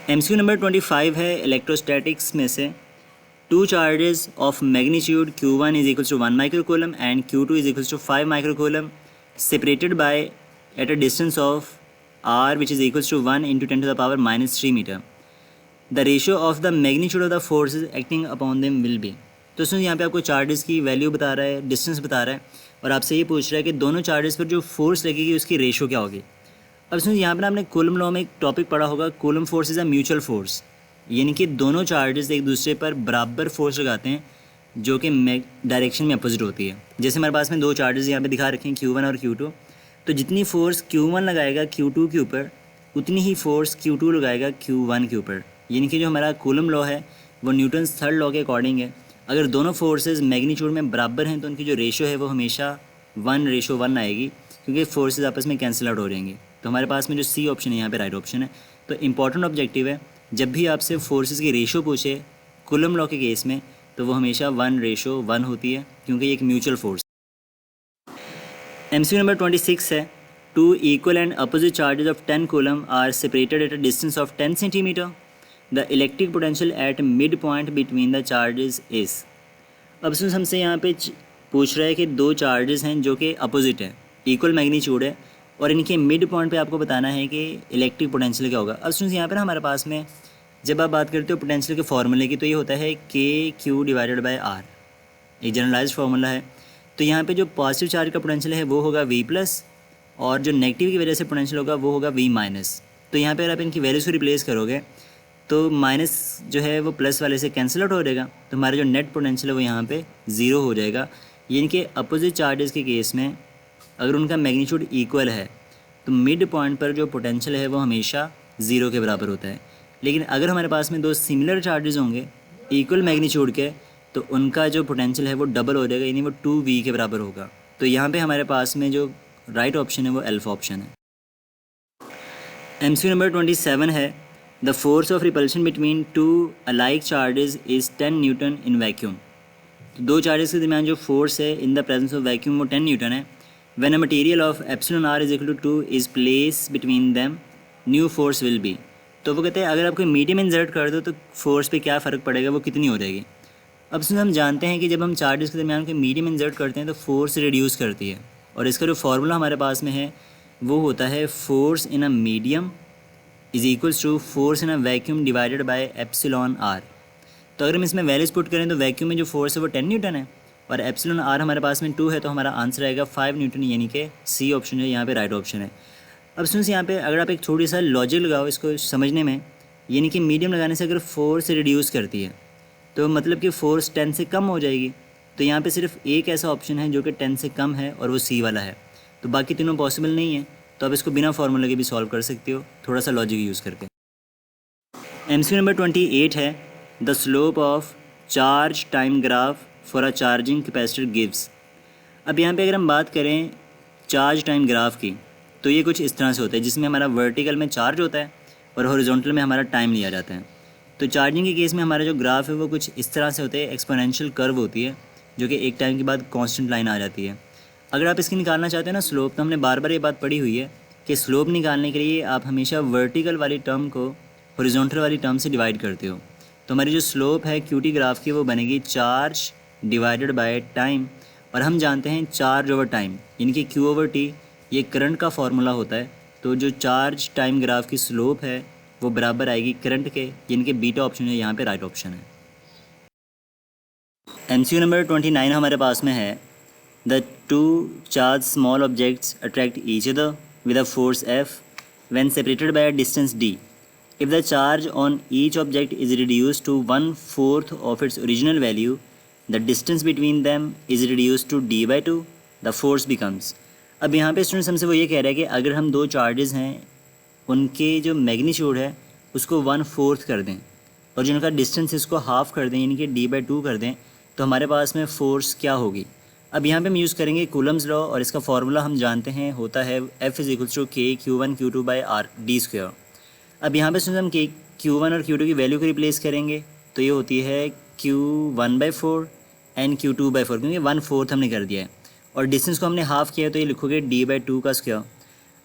MCQ नंबर 25 है, इलेक्ट्रोस्टैटिक्स में से two charges of magnitude Q1 is equals to 1 microcoulomb and Q2 is equals to 5 microcoulomb separated by at a distance of R which is equals to 1 × 10⁻³ metre. The ratio of the magnitude of the forces acting upon them will be. तो सुन यहाँ पे आपको charges की value बता रहा है, distance बता रहा है और आपसे ये पूछ रहा है कि दोनों चार्जेस पर जो फोर्स लगेगी उसकी रेशियो क्या होगी। अब सुन यहाँ पर आपने कूलम लॉ में एक टॉपिक पढ़ा होगा, coulomb force is a mutual force, यानी कि दोनों चार्जेस एक दूसरे पर बराबर फोर्स लगाते हैं जो कि डायरेक्शन में अपोजिट होती है। जैसे हमारे पास में दो चार्जेस यहाँ पे दिखा रखे हैं Q1 और Q2, तो जितनी फोर्स Q1 लगाएगा Q2 के ऊपर उतनी ही फोर्स Q2 लगाएगा Q1 के ऊपर, यानी कि जो हमारा कूलम लॉ है वो न्यूटन्स थर्ड लॉ के अकॉर्डिंग है। अगर दोनों फोर्सेस मैग्नीट्यूड में बराबर हैं तो उनकी जो रेशियो है वो हमेशा 1:1 आएगी, क्योंकि फोर्सेस आपस में कैंसिल आउट हो जाएंगी। तो हमारे पास में जो C ऑप्शन है यहाँ पे राइट ऑप्शन है। तो इंपॉर्टेंट ऑब्जेक्टिव है, जब भी आपसे फोर्सेस की रेशियो पूछे कूलम लॉ के केस में तो वो हमेशा 1:1 होती है, क्योंकि ये एक म्यूचुअल फोर्स। MCQ नंबर 26 है, two equal and opposite charges of 10 coulomb are separated at a distance of 10 centimetre. The electric potential at mid point between the charges is. अब सुन हमसे यहाँ पे पूछ रहा है कि दो चार्जेस हैं जो कि अपोजिट है, इक्वल मैग्नीट्यूड है और इनके मिड पॉइंट पे आपको बताना है कि इलेक्ट्रिक पोटेंशियल क्या होगा। अब सुन यहाँ पे ना हमारे पास में जब आप बात करते हो पोटेंशियल के फॉर्मूले की तो ये होता है KQ डिवाइडेड बाय R, एक जनरलाइज्ड फार्मूला है। तो यहाँ पे जो पॉजिटिव चार्ज का पोटेंशियल है वो होगा V+ और जो नेगेटिव की वजह से पोटेंशियल होगा वो होगा V-। तो यहाँ पे अगर आप इनकी वैल्यूज़ को रिप्लेस करोगे तो माइनस जो है वो प्लस वाले से कैंसिल आउट हो जाएगा, तो हमारा जो नेट पोटेंशियल है वो यहाँ पे 0 हो जाएगा। यानी कि अपोजिट चार्जेस के केस में अगर उनका मैग्नीट्यूड इक्वल है तो मिड पॉइंट पर जो पोटेंशियल है वो हमेशा 0 के बराबर होता है। लेकिन अगर हमारे पास में दो सिमिलर चार्जेस होंगे इक्वल मैग्नीट्यूड के तो उनका जो पोटेंशियल है वो डबल हो जाएगा, यानी वो 2V के बराबर होगा। तो यहाँ पे हमारे पास में जो राइट ऑप्शन है वो अल्फा ऑप्शन है। MCQ नंबर 27 है, the force of repulsion between two alike charges is 10 newton in vacuum. तो दो चार्जेस के दरमियान जो फोर्स है in the presence of vacuum वो 10 न्यूटन है। When a material of epsilon R is equal to 2 is place between them new force will be. तो वो कहते हैं अगर आप कोई मीडियम इंसर्ट कर दो तो फोर्स पे क्या फ़र्क पड़ेगा, वो कितनी हो जाएगी। अब इसमें हम जानते हैं कि जब हम चार्जेस के दरमियान कोई मीडियम इंसर्ट करते हैं तो फोर्स रिड्यूस करती है, और इसका जो फार्मूला हमारे पास में है वो होता है force in a medium is equals to force in a vacuum divided by epsilon R। तो अगर हम इसमें वैल्यूज पुट करें तो वैक्यूम में जो फोर्स है वो 10 न्यूटन है और एप्सिलॉन R हमारे पास में 2 है, तो हमारा आंसर आएगा 5 न्यूटन, यानी कि C ऑप्शन है यहाँ पे राइट ऑप्शन है। अब स्टूडेंट्स यहाँ पे अगर आप एक थोड़ी सा लॉजिक लगाओ इसको समझने में, यानी कि मीडियम लगाने से अगर 4 से रिड्यूस करती है तो मतलब कि फोर्स 10 से कम हो जाएगी। तो यहाँ पे सिर्फ एक ऐसा ऑप्शन है जो कि 10 से कम है और वो सी वाला है, तो बाकी तीनों पॉसिबल नहीं है। तो आप इसको बिना फार्मूला के भी सॉल्व कर सकते हो, थोड़ा सा लॉजिक यूज़ करके। एमसीक्यू नंबर 28 है, the slope of charge time graph for a charging capacitor gives. अब यहाँ पे अगर हम बात करें चार्ज टाइम ग्राफ की, तो ये कुछ इस तरह से होता है जिसमें हमारा वर्टिकल में चार्ज होता है और हॉरिजॉन्टल में हमारा टाइम लिया जाता है। तो चार्जिंग के केस में हमारा जो ग्राफ है वो कुछ इस तरह से होता है, एक्सपोनेंशियल कर्व होती है जो कि एक टाइम के बाद कांस्टेंट लाइन आ जाती है। अगर आप इसकी निकालना चाहते हैं ना स्लोप, तो हमने बार बार ये बात पढ़ी हुई है कि स्लोप निकालने के लिए आप हमेशा वर्टिकल वाली टर्म को हॉरिजॉन्टल वाली टर्म से डिवाइड करते हो। तो हमारी जो स्लोप है क्यूटी ग्राफ की वो बनेगी चार्ज डिवाइडेड बाय टाइम, और हम जानते हैं चार्ज ओवर टाइम यानी कि क्यू ओवर टी ये करंट का फॉर्मूला होता है। तो जो चार्ज टाइम ग्राफ की स्लोप है वो बराबर आएगी करंट के, यानी कि बीटा ऑप्शन है यहाँ पे राइट ऑप्शन है। एमसीक्यू नंबर 29 हमारे पास में है, the two charge small objects attract each other with a force F when separated by a distance d. If the charge on each object is reduced to 1/4 of its original value, the distance between them is reduced to d/2, the force becomes. अब यहाँ पे students हमसे वो ये कह रहा है कि अगर हम दो चार्जेस हैं उनके जो मैग्नीट्यूड है उसको 1/4 कर दें और जिनका डिस्टेंस इसको हाफ़ कर दें यानी कि d/2 कर दें, तो हमारे पास में फ़ोर्स क्या होगी। अब यहाँ पे हम यूज़ करेंगे कूलम्स लॉ, और इसका फार्मूला हम जानते हैं होता है F = K Q1 Q2 by R d²। अब यहाँ पे सुन हम के Q1 और Q2 की वैल्यू को रिप्लेस करेंगे तो ये होती है Q1/4 एंड Q2/4, क्योंकि 1/4 हमने कर दिया है और डिस्टेंस को हमने हाफ़ किया तो ये लिखोगे d/2 का स्क्वायर।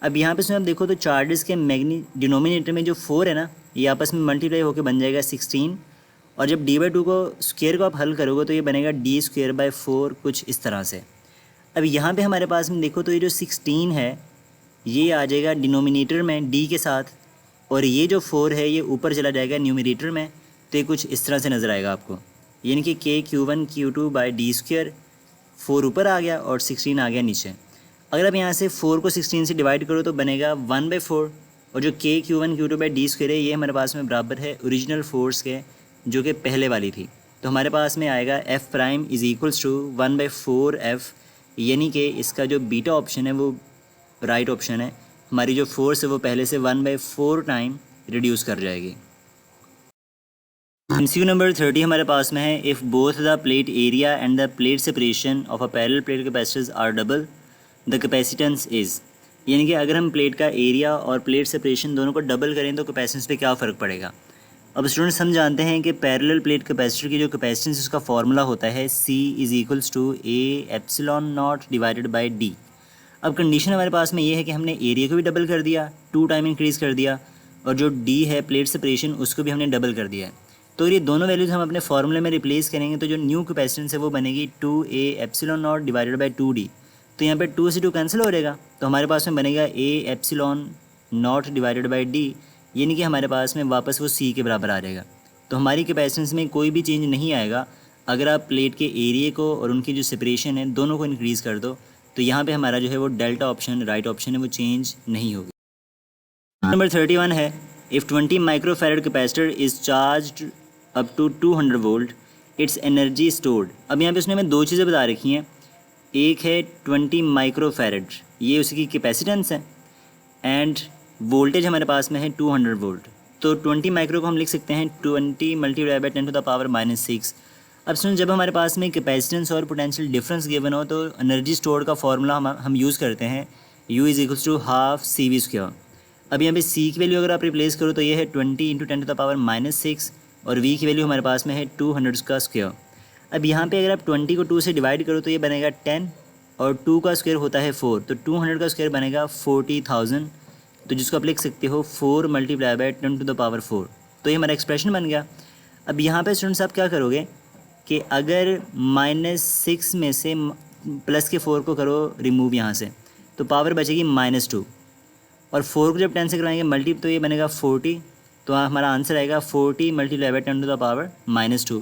अब यहाँ पे सुन आप देखो तो चार्जेस के डिनोमिनेटर में जो 4 है ना ये आपस में मल्टीप्लाई होकर बन जाएगा 16, और जब d/2 को स्क्वायर को आप हल करोगे तो ये बनेगा d²/4 कुछ इस तरह से। अब यहाँ पे हमारे पास में देखो तो ये जो 16 है ये आ जाएगा डिनोमिनेटर में d के साथ, और ये जो 4 है ये ऊपर चला जाएगा न्यूमरेटर में, तो ये कुछ इस तरह से नज़र आएगा आपको, यानी कि K Q1 Q2 by d², 4 ऊपर आ गया और 16 आ गया नीचे। अगर आप यहाँ से 4 को 16 से डिवाइड करो तो बनेगा 1/4, और जो K Q1 Q2 by d² है ये हमारे पास में बराबर है ओरिजिनल फोर्स के जो कि पहले वाली थी। तो हमारे पास में आएगा F प्राइम = 1/4F, यानी कि इसका जो बीटा ऑप्शन है वो राइट ऑप्शन है। हमारी जो फोर्स है वो पहले से 1/4 टाइम रिड्यूस कर जाएगी। एमसीक्यू नंबर 30 हमारे पास में है, if both the plate area and the plate separation of a parallel plate capacitors are double, the capacitance is. यानी कि अगर हम प्लेट का एरिया और प्लेट सेपरेशन दोनों को डबल करें तो कैपेसिटेंस पे क्या फ़र्क पड़ेगा। अब स्टूडेंट्स हम जानते हैं कि पैरेलल प्लेट कैपेसिटर की जो कैपेसिटेंस उसका फार्मूला होता है C = A ε0 / D। अब कंडीशन हमारे पास में ये है कि हमने एरिया को भी डबल कर दिया, 2 टाइम इंक्रीज़ कर दिया, और जो D है प्लेट सेपरेशन उसको भी हमने डबल कर दिया है। तो ये दोनों वैल्यूज़ हम अपने फार्मूले में रिप्लेस करेंगे तो जो न्यू कैपेसिटेंस है वो बनेगी 2A ε0 / 2D। तो यहाँ पे 2 से 2 कैंसिल हो जाएगा तो हमारे पास में बनेगा A ε0 / D, यानी कि हमारे पास में वापस वो C के बराबर आ जाएगा। तो हमारी कैपेसिटेंस में कोई भी चेंज नहीं आएगा अगर आप प्लेट के एरिया को और उनकी जो सेपरेशन है दोनों को इंक्रीज़ कर दो, तो यहाँ पे हमारा जो है वो डेल्टा ऑप्शन राइट ऑप्शन है वो चेंज नहीं होगी। नंबर 31 है, if 20 microfarad capacitor is charged up to 200 volt, its energy stored. अब यहाँ पे उसने हमें दो चीज़ें बता रखी हैं, एक है 20 माइक्रोफैरड ये उसकी कैपेसिटेंस है, एंड वोल्टेज हमारे पास में है 200 वोल्ट। तो 20 माइक्रो को हम लिख सकते हैं 20 × 10⁻⁻⁶। अब सुन जब हमारे पास में कैपेसिटेंस और पोटेंशियल डिफरेंस गिवन हो तो एनर्जी स्टोर का फार्मूला हम यूज़ करते हैं U = ½ CV²। अब यहाँ पे C की वैल्यू अगर आप रिप्लेस करो तो ये है 20 × 10⁻⁻6, और V की वैल्यू हमारे पास में है 200 का स्क्वायर। अब यहाँ पे अगर आप 20 को 2 से डिवाइड करो तो ये बनेगा 10, और 2 का स्क्वायर होता है 4, तो 200 का स्क्वायर बनेगा 40,000, तो जिसको आप लिख सकते हो 4 × 10⁻⁴। तो ये हमारा एक्सप्रेशन बन गया। अब यहाँ पे स्टूडेंट्स आप क्या करोगे कि अगर -6 में से प्लस के 4 को करो रिमूव यहाँ से, तो पावर बचेगी -2, और 4 को जब 10 से कराएंगे मल्टी तो ये बनेगा 40, तो हमारा आंसर आएगा 40 × 10⁻⁻²।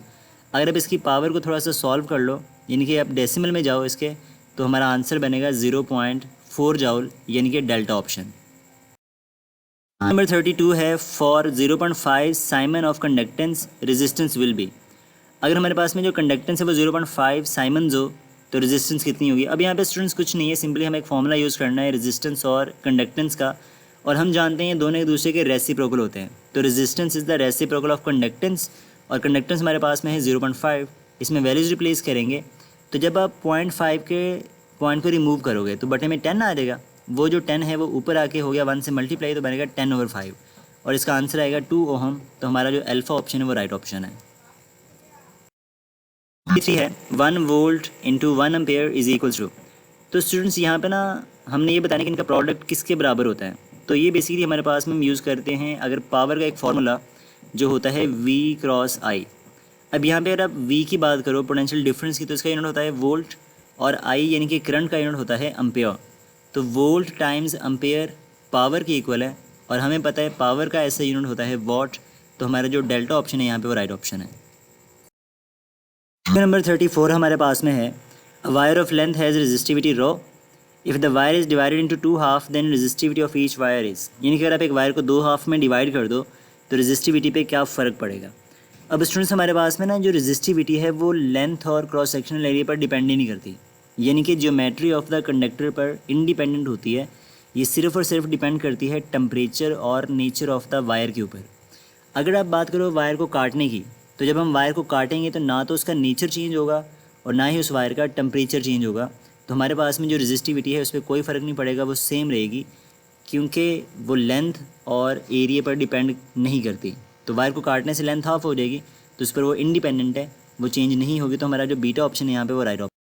अगर आप इसकी पावर को थोड़ा सा सॉल्व कर लो यानी कि आप डेसिमल में जाओ इसके, तो हमारा आंसर बनेगा 0.4 जूल, यानी कि डेल्टा ऑप्शन। नंबर 32 है for 0.5 Simon of conductance resistance will be. अगर हमारे पास में जो कंडक्टेंस है वो 0.5 साइमन्स हो तो रेजिस्टेंस कितनी होगी। अब यहाँ पे स्टूडेंट्स कुछ नहीं है, सिंपली हमें एक फॉर्मूला यूज़ करना है रेजिस्टेंस और कंडक्टेंस का, और हम जानते हैं दोनों एक दूसरे के रेसिप्रोकल होते हैं। तो resistance is the reciprocal of conductance, और कंडक्टेंस हमारे पास में है 0.5। इसमें वैल्यूज रिप्लेस करेंगे तो जब आप 0.5 के पॉइंट को रिमूव करोगे तो बटे में 10 आ जाएगा। वो जो 10 है वो ऊपर आके हो गया 1 से मल्टीप्लाई, तो बनेगा 10/5, और इसका आंसर आएगा 2 ओहम। तो हमारा जो अल्फा ऑप्शन है वो राइट ऑप्शन है। 3 है 1 volt into 1 ampere is equals to. तो स्टूडेंट्स यहाँ पे ना हमने ये बताया कि इनका प्रोडक्ट किसके बराबर होता है। तो ये बेसिकली हमारे पास में हम यूज़ करते हैं अगर पावर का एक फार्मूला जो होता है V क्रॉस I। अब यहाँ पे अगर आप V की बात करो पोटेंशियल डिफरेंस की, तो इसका यूनिट होता है वोल्ट, और I यानी कि करंट का यूनिट होता है एम्पेयर। तो वोल्ट टाइम्स एम्पेयर पावर के इक्वल है, और हमें पता है पावर का ऐसा यूनिट होता है वॉट। तो हमारा जो डेल्टा ऑप्शन है यहाँ पे वो राइट ऑप्शन है। नंबर 34 हमारे पास में है a wire of length has resistivity rho, if the wire is divided into 2 half then resistivity of each wire is. यानी कि अगर आप एक वायर को 2 हाफ में डिवाइड कर दो तो रेजिस्टिविटी पे क्या फ़र्क पड़ेगा। अब स्टूडेंट्स हमारे पास में ना जो रेजिस्टिविटी है वो लेंथ और क्रॉस सेक्शनल एरिया पर डिपेंड ही नहीं करती, यानी कि ज्योमेट्री ऑफ द कंडक्टर पर इंडिपेंडेंट होती है। ये सिर्फ और सिर्फ डिपेंड करती है टेम्परेचर और नेचर ऑफ द वायर के ऊपर। अगर आप बात करो वायर को काटने की, तो जब हम वायर को काटेंगे तो ना तो उसका नेचर चेंज होगा और ना ही उस वायर का टेम्परेचर चेंज होगा। तो हमारे पास में जो रेजिस्टिविटी है उस पर कोई फ़र्क नहीं पड़ेगा, वो सेम रहेगी, क्योंकि वो लेंथ और एरिया पर डिपेंड नहीं करती। तो वायर को काटने से लेंथ हाफ हो जाएगी, तो उस पर वो इंडिपेंडेंट है, वो चेंज नहीं होगी। तो हमारा जो बीटा ऑप्शन है यहाँ पे वो राइट ऑप्शन।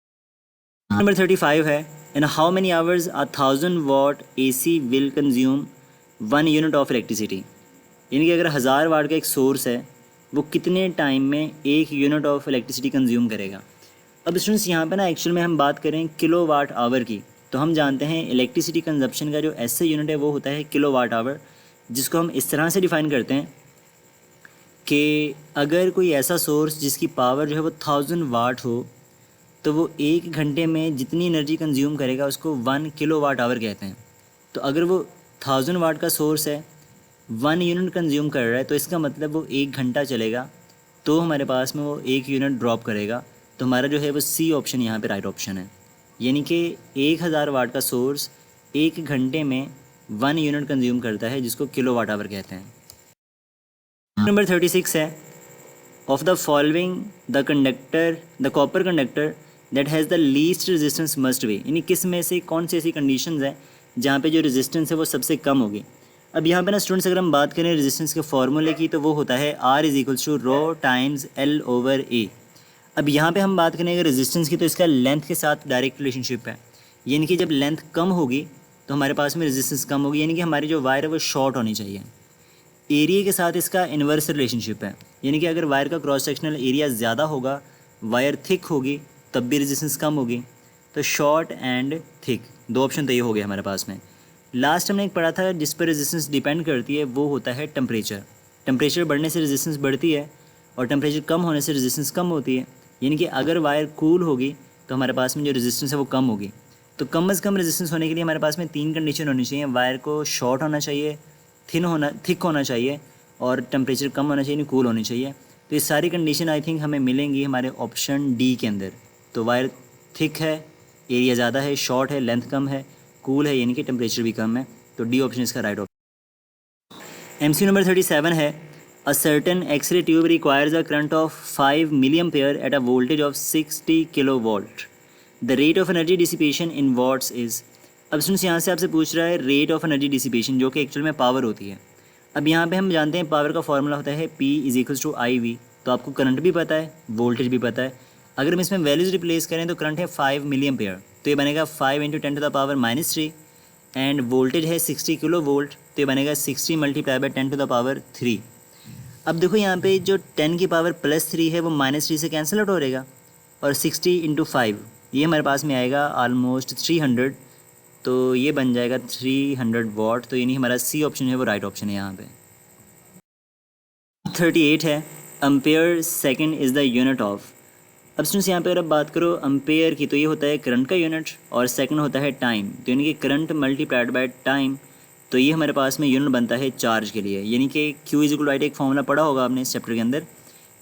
नंबर 35 है in how many hours 1000 watt AC will consume 1 unit of electricity. यानी कि अगर 1000 वाट का एक सोर्स है वो कितने टाइम में 1 यूनिट ऑफ इलेक्ट्रिसिटी कंज्यूम करेगा। अब स्टूडेंट्स यहाँ पे ना एक्चुअल में हम बात करें किलो वाट आवर की, तो हम जानते हैं इलेक्ट्रिसिटी कंजप्शन का जो ऐसे यूनिट है वो होता है किलो वाट आवर, जिसको हम इस तरह से डिफ़ाइन करते हैं कि अगर कोई ऐसा सोर्स जिसकी पावर जो है वो 1000 वाट हो, तो वो 1 घंटे में जितनी एनर्जी कंज्यूम करेगा उसको 1 किलो वाट आवर कहते हैं। तो अगर वो 1000 वाट का सोर्स है 1 यूनिट कंज्यूम कर रहा है, तो इसका मतलब वो 1 घंटा चलेगा, तो हमारे पास में वो 1 यूनिट ड्रॉप करेगा। तो हमारा जो है वो C ऑप्शन यहाँ पे राइट ऑप्शन है, यानी कि 1000 वाट का सोर्स 1 घंटे में 1 यूनिट कंज्यूम करता है, जिसको किलो वाट आवर कहते हैं। नंबर 36 है of the following the conductor the copper conductor that has the least resistance must be. यानी किस में से कौन सी ऐसी कंडीशंस हैं जहाँ पे जो रेजिस्टेंस है वो सबसे कम होगी। अब यहाँ पे ना स्टूडेंट्स अगर हम बात करें रेजिस्टेंस के फॉर्मूले की, तो वो होता है R is equals to rho times L/A। अब यहाँ पे हम बात करें अगर रेजिस्टेंस की, तो इसका लेंथ के साथ डायरेक्ट रिलेशनशिप है, यानी कि जब लेंथ कम होगी तो हमारे पास में रेजिस्टेंस कम होगी, यानी कि हमारी जो वायर है वो शॉर्ट होनी चाहिए। एरिया के साथ इसका इन्वर्स रिलेशनशिप है, यानी कि अगर वायर का क्रॉस सेक्शनल एरिया ज़्यादा होगा, वायर थिक होगी, तब भी रेजिस्टेंस कम होगी। तो शॉर्ट एंड थिक, दो ऑप्शन तो ये हो गया हमारे पास में। लास्ट हमने एक पढ़ा था जिस पर रेजिस्टेंस डिपेंड करती है, वो होता है टेम्परेचर। टेम्परेचर बढ़ने से रेजिस्टेंस बढ़ती है और टेम्परेचर कम होने से रेजिस्टेंस कम होती है, यानी कि अगर वायर कूल होगी तो हमारे पास में जो रेजिस्टेंस है वो कम होगी। तो कम से कम रेजिस्टेंस होने के लिए हमारे पास में 3 कंडीशन होनी चाहिए। वायर को शॉर्ट होना चाहिए, थिक होना चाहिए, और टेम्परेचर कम होना चाहिए, कूल होनी चाहिए। तो ये सारी कंडीशन आई थिंक हमें मिलेंगी हमारे ऑप्शन डी के अंदर। तो वायर थिक है, एरिया ज़्यादा है, शॉर्ट है, लेंथ कम है, कूल है, यानी कि टेम्परेचर भी कम है। तो डी ऑप्शन इसका राइट ऑप्शन। MCQ नंबर 37 है a certain X-ray tube requires a current of 5 milliampere at a voltage of 60 kilo volt. The rate of energy dissipation in watts is. अब स्टूडेंट्स यहाँ से आपसे पूछ रहा है रेट ऑफ एनर्जी डिसिपेशन, जो कि एक्चुअल में पावर होती है। अब यहाँ पे हम जानते हैं पावर का फॉर्मूला होता है P is equals to IV। तो आपको करंट भी पता है, वोल्टेज भी पता है। अगर हम इसमें वैल्यूज रिप्लेस करें तो करंट है 5 मिलीएम्पेयर, तो ये बनेगा 5 × 10⁻³ एंड वोल्टेज है 60 किलो वोल्ट, तो ये बनेगा 60 × 10⁻3। अब देखो यहाँ पे जो 10 की पावर +3 है वो -3 से कैंसिल आउट हो रहेगा, और 60 × 5 ये हमारे पास में आएगा ऑलमोस्ट 300, तो ये बन जाएगा 300 वाट। तो यानी हमारा C ऑप्शन है वो राइट ऑप्शन है यहाँ पे। 38 है ampere second is the unit of. अब स्टूडेंट्स यहाँ पे अगर आप बात करो एम्पेयर की, तो ये होता है करंट का यूनिट, और सेकंड होता है टाइम। तो यानी कि करंट मल्टीप्लाइड बाय टाइम तो ये हमारे पास में यूनिट बनता है चार्ज के लिए, यानी कि Q इज इक्वल टू एक फॉर्मूला पढ़ा होगा आपने इस चैप्टर के अंदर।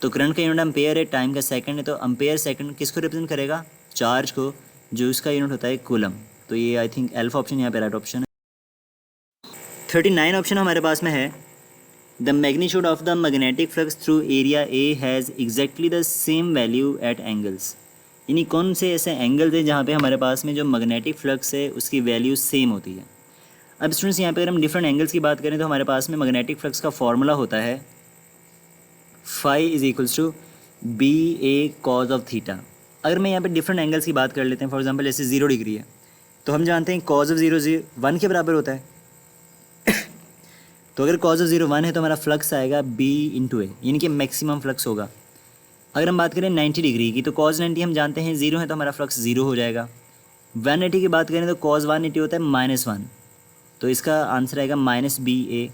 तो करंट का यूनिट एम्पेयर है, टाइम का सेकंड है, तो एम्पेयर सेकंड किसको रिप्रेजेंट करेगा? चार्ज को, जो इसका यूनिट होता है कूलम। तो ये आई थिंक अल्फा ऑप्शन यहाँ पे राइट ऑप्शन है। 39 ऑप्शन हमारे पास में है, the magnitude of the magnetic flux through area A has exactly the same value at angles. यानी कौन से ऐसे एंगल्स हैं जहाँ पे हमारे पास में जो मैग्नेटिक फ्लक्स है उसकी वैल्यू सेम होती है। अब स्टूडेंट्स यहाँ पे अगर हम डिफरेंट एंगल्स की बात करें तो हमारे पास में मैग्नेटिक फ्लक्स का फॉर्मूला होता है phi is equals to B A cos of theta. अगर मैं यहाँ पे डिफरेंट एंगल्स की बात कर लेते हैं, फॉर एग्जांपल जैसे 0 डिग्री है, तो हम जानते हैं कॉज ऑफ 0 1 के बराबर होता है। तो अगर कॉज ऑफ 0 1 है तो हमारा फ्लक्स आएगा B इंटू ए, यानी कि मैक्सिमम फ्लक्स होगा। अगर हम बात करें 90 डिग्री की, तो कॉज 90 हम जानते हैं 0 है, तो हमारा फ्लक्स 0 हो जाएगा। 180 की बात करें तो कॉज 180 होता है -1, तो इसका आंसर आएगा -BA।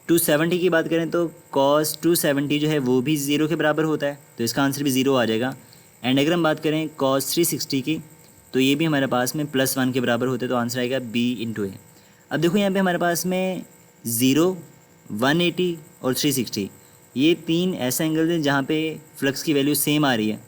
270 की बात करें तो कॉस 270 जो है वो भी 0 के बराबर होता है, तो इसका आंसर भी 0 आ जाएगा। एंड अगर हम बात करें कॉस 360 की, तो ये भी हमारे पास में +1 के बराबर होते हैं, तो आंसर आएगा B इंटू ए। अब देखो यहाँ पे हमारे पास में 0, 180 और 360, ये 3 ऐसे एंगल्स हैं जहाँ पे फ्लक्स की वैल्यू सेम आ रही है,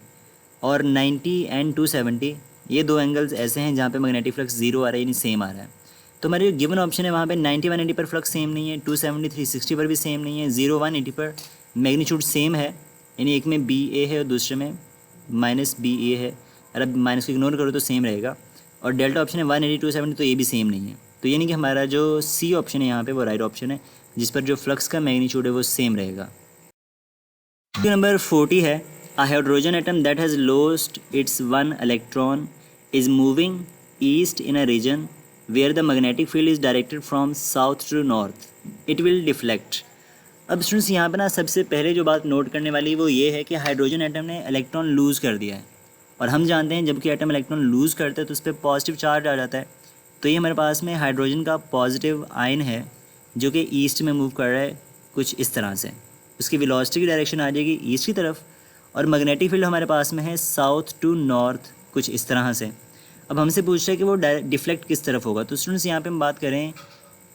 और 90 एंड 270 ये 2 एंगल्स ऐसे हैं जहाँ पे मैग्नेटिक फ्लक्स 0 आ रहा है, यानी सेम आ रहा है। तो हमारे जो गिवन ऑप्शन है वहाँ पे 90 180 पर फ्लक्स सेम नहीं है, 270 360 पर भी सेम नहीं है, 0 180 पर मैग्नीट्यूड सेम है, यानी एक में BA है और दूसरे में -BA है। अगर आप माइनस को इग्नोर करो तो सेम रहेगा। और डेल्टा ऑप्शन है 180 270, तो ये भी सेम नहीं है। तो यानी कि हमारा जो C ऑप्शन है यहाँ पे वो राइट ऑप्शन है, जिस पर जो फ्लक्स का मैग्नीट्यूड है वो सेम रहेगा। नंबर 40 है, a hydrogen atom that has lost its 1 electron is moving east in a region where the magnetic field is directed from south to north, it will deflect। अब students यहाँ पर ना सबसे पहले जो बात नोट करने वाली वो ये है कि हाइड्रोजन एटम ने इलेक्ट्रॉन लूज़ कर दिया है, और हम जानते हैं जब कि एटम इलेक्ट्रॉन लूज़ करता है तो उस पर पॉजिटिव चार्ज आ जाता है। तो ये हमारे पास में हाइड्रोजन का पॉजिटिव आयन है जो कि ईस्ट में मूव कर रहा है कुछ इस तरह से, उसकी वेलोसिटी की डायरेक्शन आ जाएगी ईस्ट की तरफ, और मैग्नेटिक फील्ड हमारे पास में है साउथ टू नॉर्थ कुछ इस तरह से। अब हमसे पूछ रहा है कि वो डिफ्लेक्ट किस तरफ होगा। तो स्टूडेंट्स यहाँ पे हम बात करें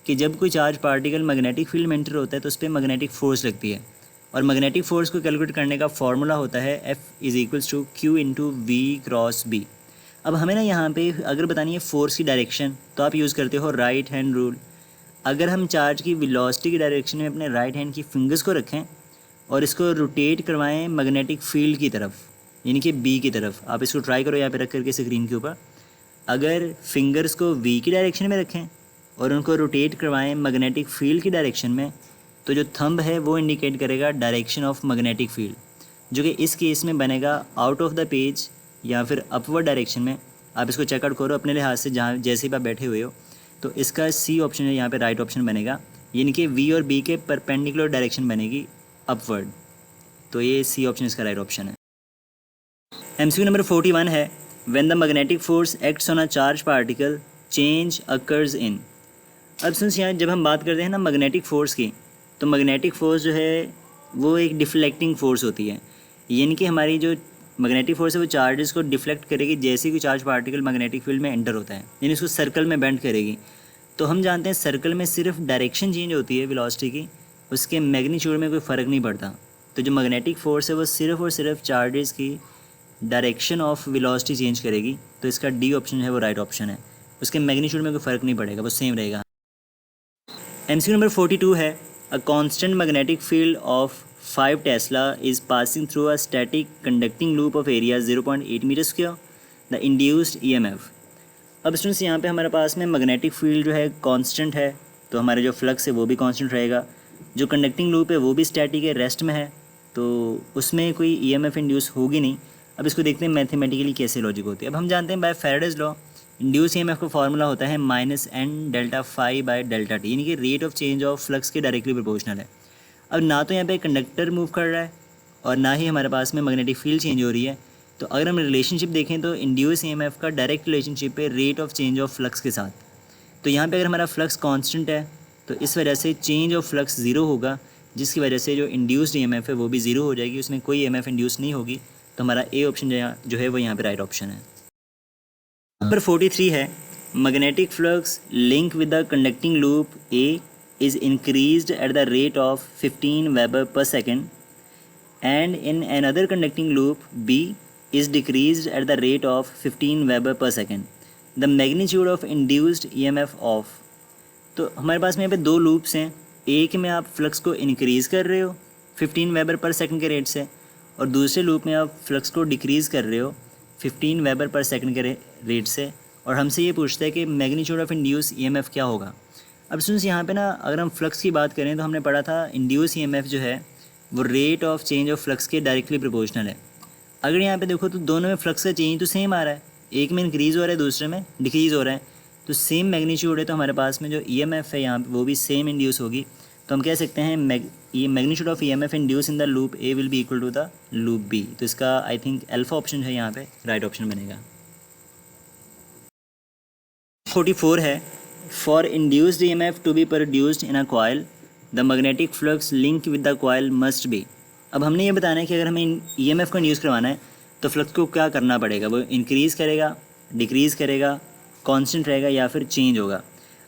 कि जब कोई चार्ज पार्टिकल मैग्नेटिक फील्ड में एंटर होता है तो उस पर मैग्नेटिक फोर्स लगती है, और मैग्नेटिक फोर्स को कैलकुलेट करने का फॉर्मूला होता है F is equals to Q into V cross B। अब हमें ना यहाँ पे अगर बतानी है फोर्स की डायरेक्शन, तो आप यूज़ करते हो राइट हैंड रूल। अगर हम चार्ज की वेलोसिटी की डायरेक्शन में अपने राइट हैंड की फिंगर्स को रखें और इसको रोटेट करवाएं मैग्नेटिक फील्ड की तरफ, यानी कि B की तरफ, आप इसको ट्राई करो यहाँ पे रख करके स्क्रीन के ऊपर। अगर फिंगर्स को V की डायरेक्शन में रखें और उनको रोटेट करवाएं मैग्नेटिक फील्ड की डायरेक्शन में, तो जो थंब है वो इंडिकेट करेगा डायरेक्शन ऑफ मैग्नेटिक फील्ड, जो कि इस केस में बनेगा आउट ऑफ द पेज या फिर अपवर्ड डायरेक्शन में। आप इसको चेकआउट करो अपने लिहाज से, जहाँ जैसे भी आप बैठे हुए हो। तो इसका C ऑप्शन है यहाँ पे राइट ऑप्शन बनेगा, यानी कि V और B के परपेंडिकुलर डायरेक्शन बनेगी अपवर्ड। तो ये C ऑप्शन इसका राइट ऑप्शन है। MCQ नंबर 41 है, when the magnetic force acts on a charged particle change occurs in। अब सुन यहाँ जब हम बात करते हैं ना मैग्नेटिक फ़ोर्स की, तो मैग्नेटिक फ़ोर्स जो है वो एक डिफ्लेक्टिंग फ़ोर्स होती है, यानी कि हमारी जो मैग्नेटिक फोर्स है वो चार्जेस को डिफ्लेक्ट करेगी जैसे कि चार्ज पार्टिकल मैग्नेटिक फील्ड में एंटर होता है, यानी उसको सर्कल में बेंड करेगी। तो हम जानते हैं सर्कल में सिर्फ डायरेक्शन चेंज होती है वेलोसिटी की, उसके मैग्नीट्यूड में कोई फ़र्क नहीं पड़ता। तो जो मैग्नेटिक फोर्स है वो सिर्फ और सिर्फ चार्जेस की डायरेक्शन ऑफ वेलोसिटी चेंज करेगी। तो इसका D ऑप्शन है वो राइट ऑप्शन है, उसके मैग्नीट्यूड में कोई फ़र्क नहीं पड़ेगा, वो सेम रहेगा। MCQ नंबर 42 है, a constant magnetic field of 5 tesla is passing through a static conducting loop of area 0.8 metre square, the induced EMF। अब स्टूडेंट्स यहाँ पे हमारे पास में मैग्नेटिक फील्ड जो है कांस्टेंट है, तो हमारे जो फ्लक्स है वो भी कांस्टेंट रहेगा, जो कंडक्टिंग लूप है वो भी स्टैटिक है, रेस्ट में है, तो उसमें कोई EMF इंड्यूस होगी नहीं। अब इसको देखते हैं मैथमेटिकली कैसे लॉजिक होती है। अब हम जानते हैं by Faraday's law induce EMF का फॉर्मूला होता है -n∆φ/∆t, यानी कि rate of change of flux के डायरेक्टली प्रोपोर्शनल है। अब ना तो यहाँ पे कंडक्टर मूव कर रहा है और ना ही हमारे पास में मैग्नेटिक फील्ड चेंज हो रही है, तो अगर हम रिलेशनशिप देखें तो इंड्यूस EMF का डायरेक्ट रिलेशनशिप है rate of change of flux के साथ। तो यहाँ पे अगर हमारा फ्लक्स कांस्टेंट है तो इस वजह से चेंज ऑफ फ्लक्स ज़ीरो होगा, जिसकी वजह से जो इंड्यूस्ड EMF है वो भी ज़ीरो हो जाएगी, उसमें कोई EMF इंड्यूस नहीं होगी। तो हमारा A ऑप्शन जो है वो यहाँ पे राइट ऑप्शन है। नंबर 43 है, magnetic flux link with the conducting loop A is increased at the rate of 15 Weber per second, and in another conducting loop B is decreased at the rate of 15 Weber per second. The magnitude of induced EMF of, तो हमारे पास में यहाँ पे दो loops हैं, एक में आप फ्लक्स को इंक्रीज़ कर रहे हो 15 वेबर पर सेकंड के रेट से, और दूसरे लूप में आप फ्लक्स को डिक्रीज़ कर रहे हो 15 वेबर पर सेकंड के रेट से, और हमसे ये पूछता है कि मैग्नीट्यूड ऑफ इंड्यूस ईएमएफ क्या होगा। अब सुन यहाँ पे ना अगर हम फ्लक्स की बात करें तो हमने पढ़ा था इंड्यूस ईएमएफ जो है वो rate of change of flux के डायरेक्टली प्रोपोर्शनल है। अगर यहाँ पे देखो तो दोनों में फ्लक्स का चेंज तो सेम आ रहा है, एक में इंक्रीज़ हो रहा है दूसरे में डिक्रीज़ हो रहा है, तो सेम मैग्नीट्यूड है, तो हमारे पास में जो ईएमएफ है यहाँ पे वो भी सेम इंड्यूस होगी। तो हम कह सकते हैं ये magnitude of EMF induce in the loop A will be equal to the loop B. तो इसका आई थिंक अल्फा ऑप्शन है यहाँ पे राइट ऑप्शन बनेगा। 44 है, for induced EMF to be produced in a coil the magnetic flux link with the coil must be. अब हमने ये बताना है कि अगर हमें ईएमएफ को इंड्यूस करवाना है तो फ्लक्स को क्या करना पड़ेगा, वो इंक्रीज़ करेगा, डिक्रीज़ करेगा, कांस्टेंट रहेगा या फिर चेंज होगा।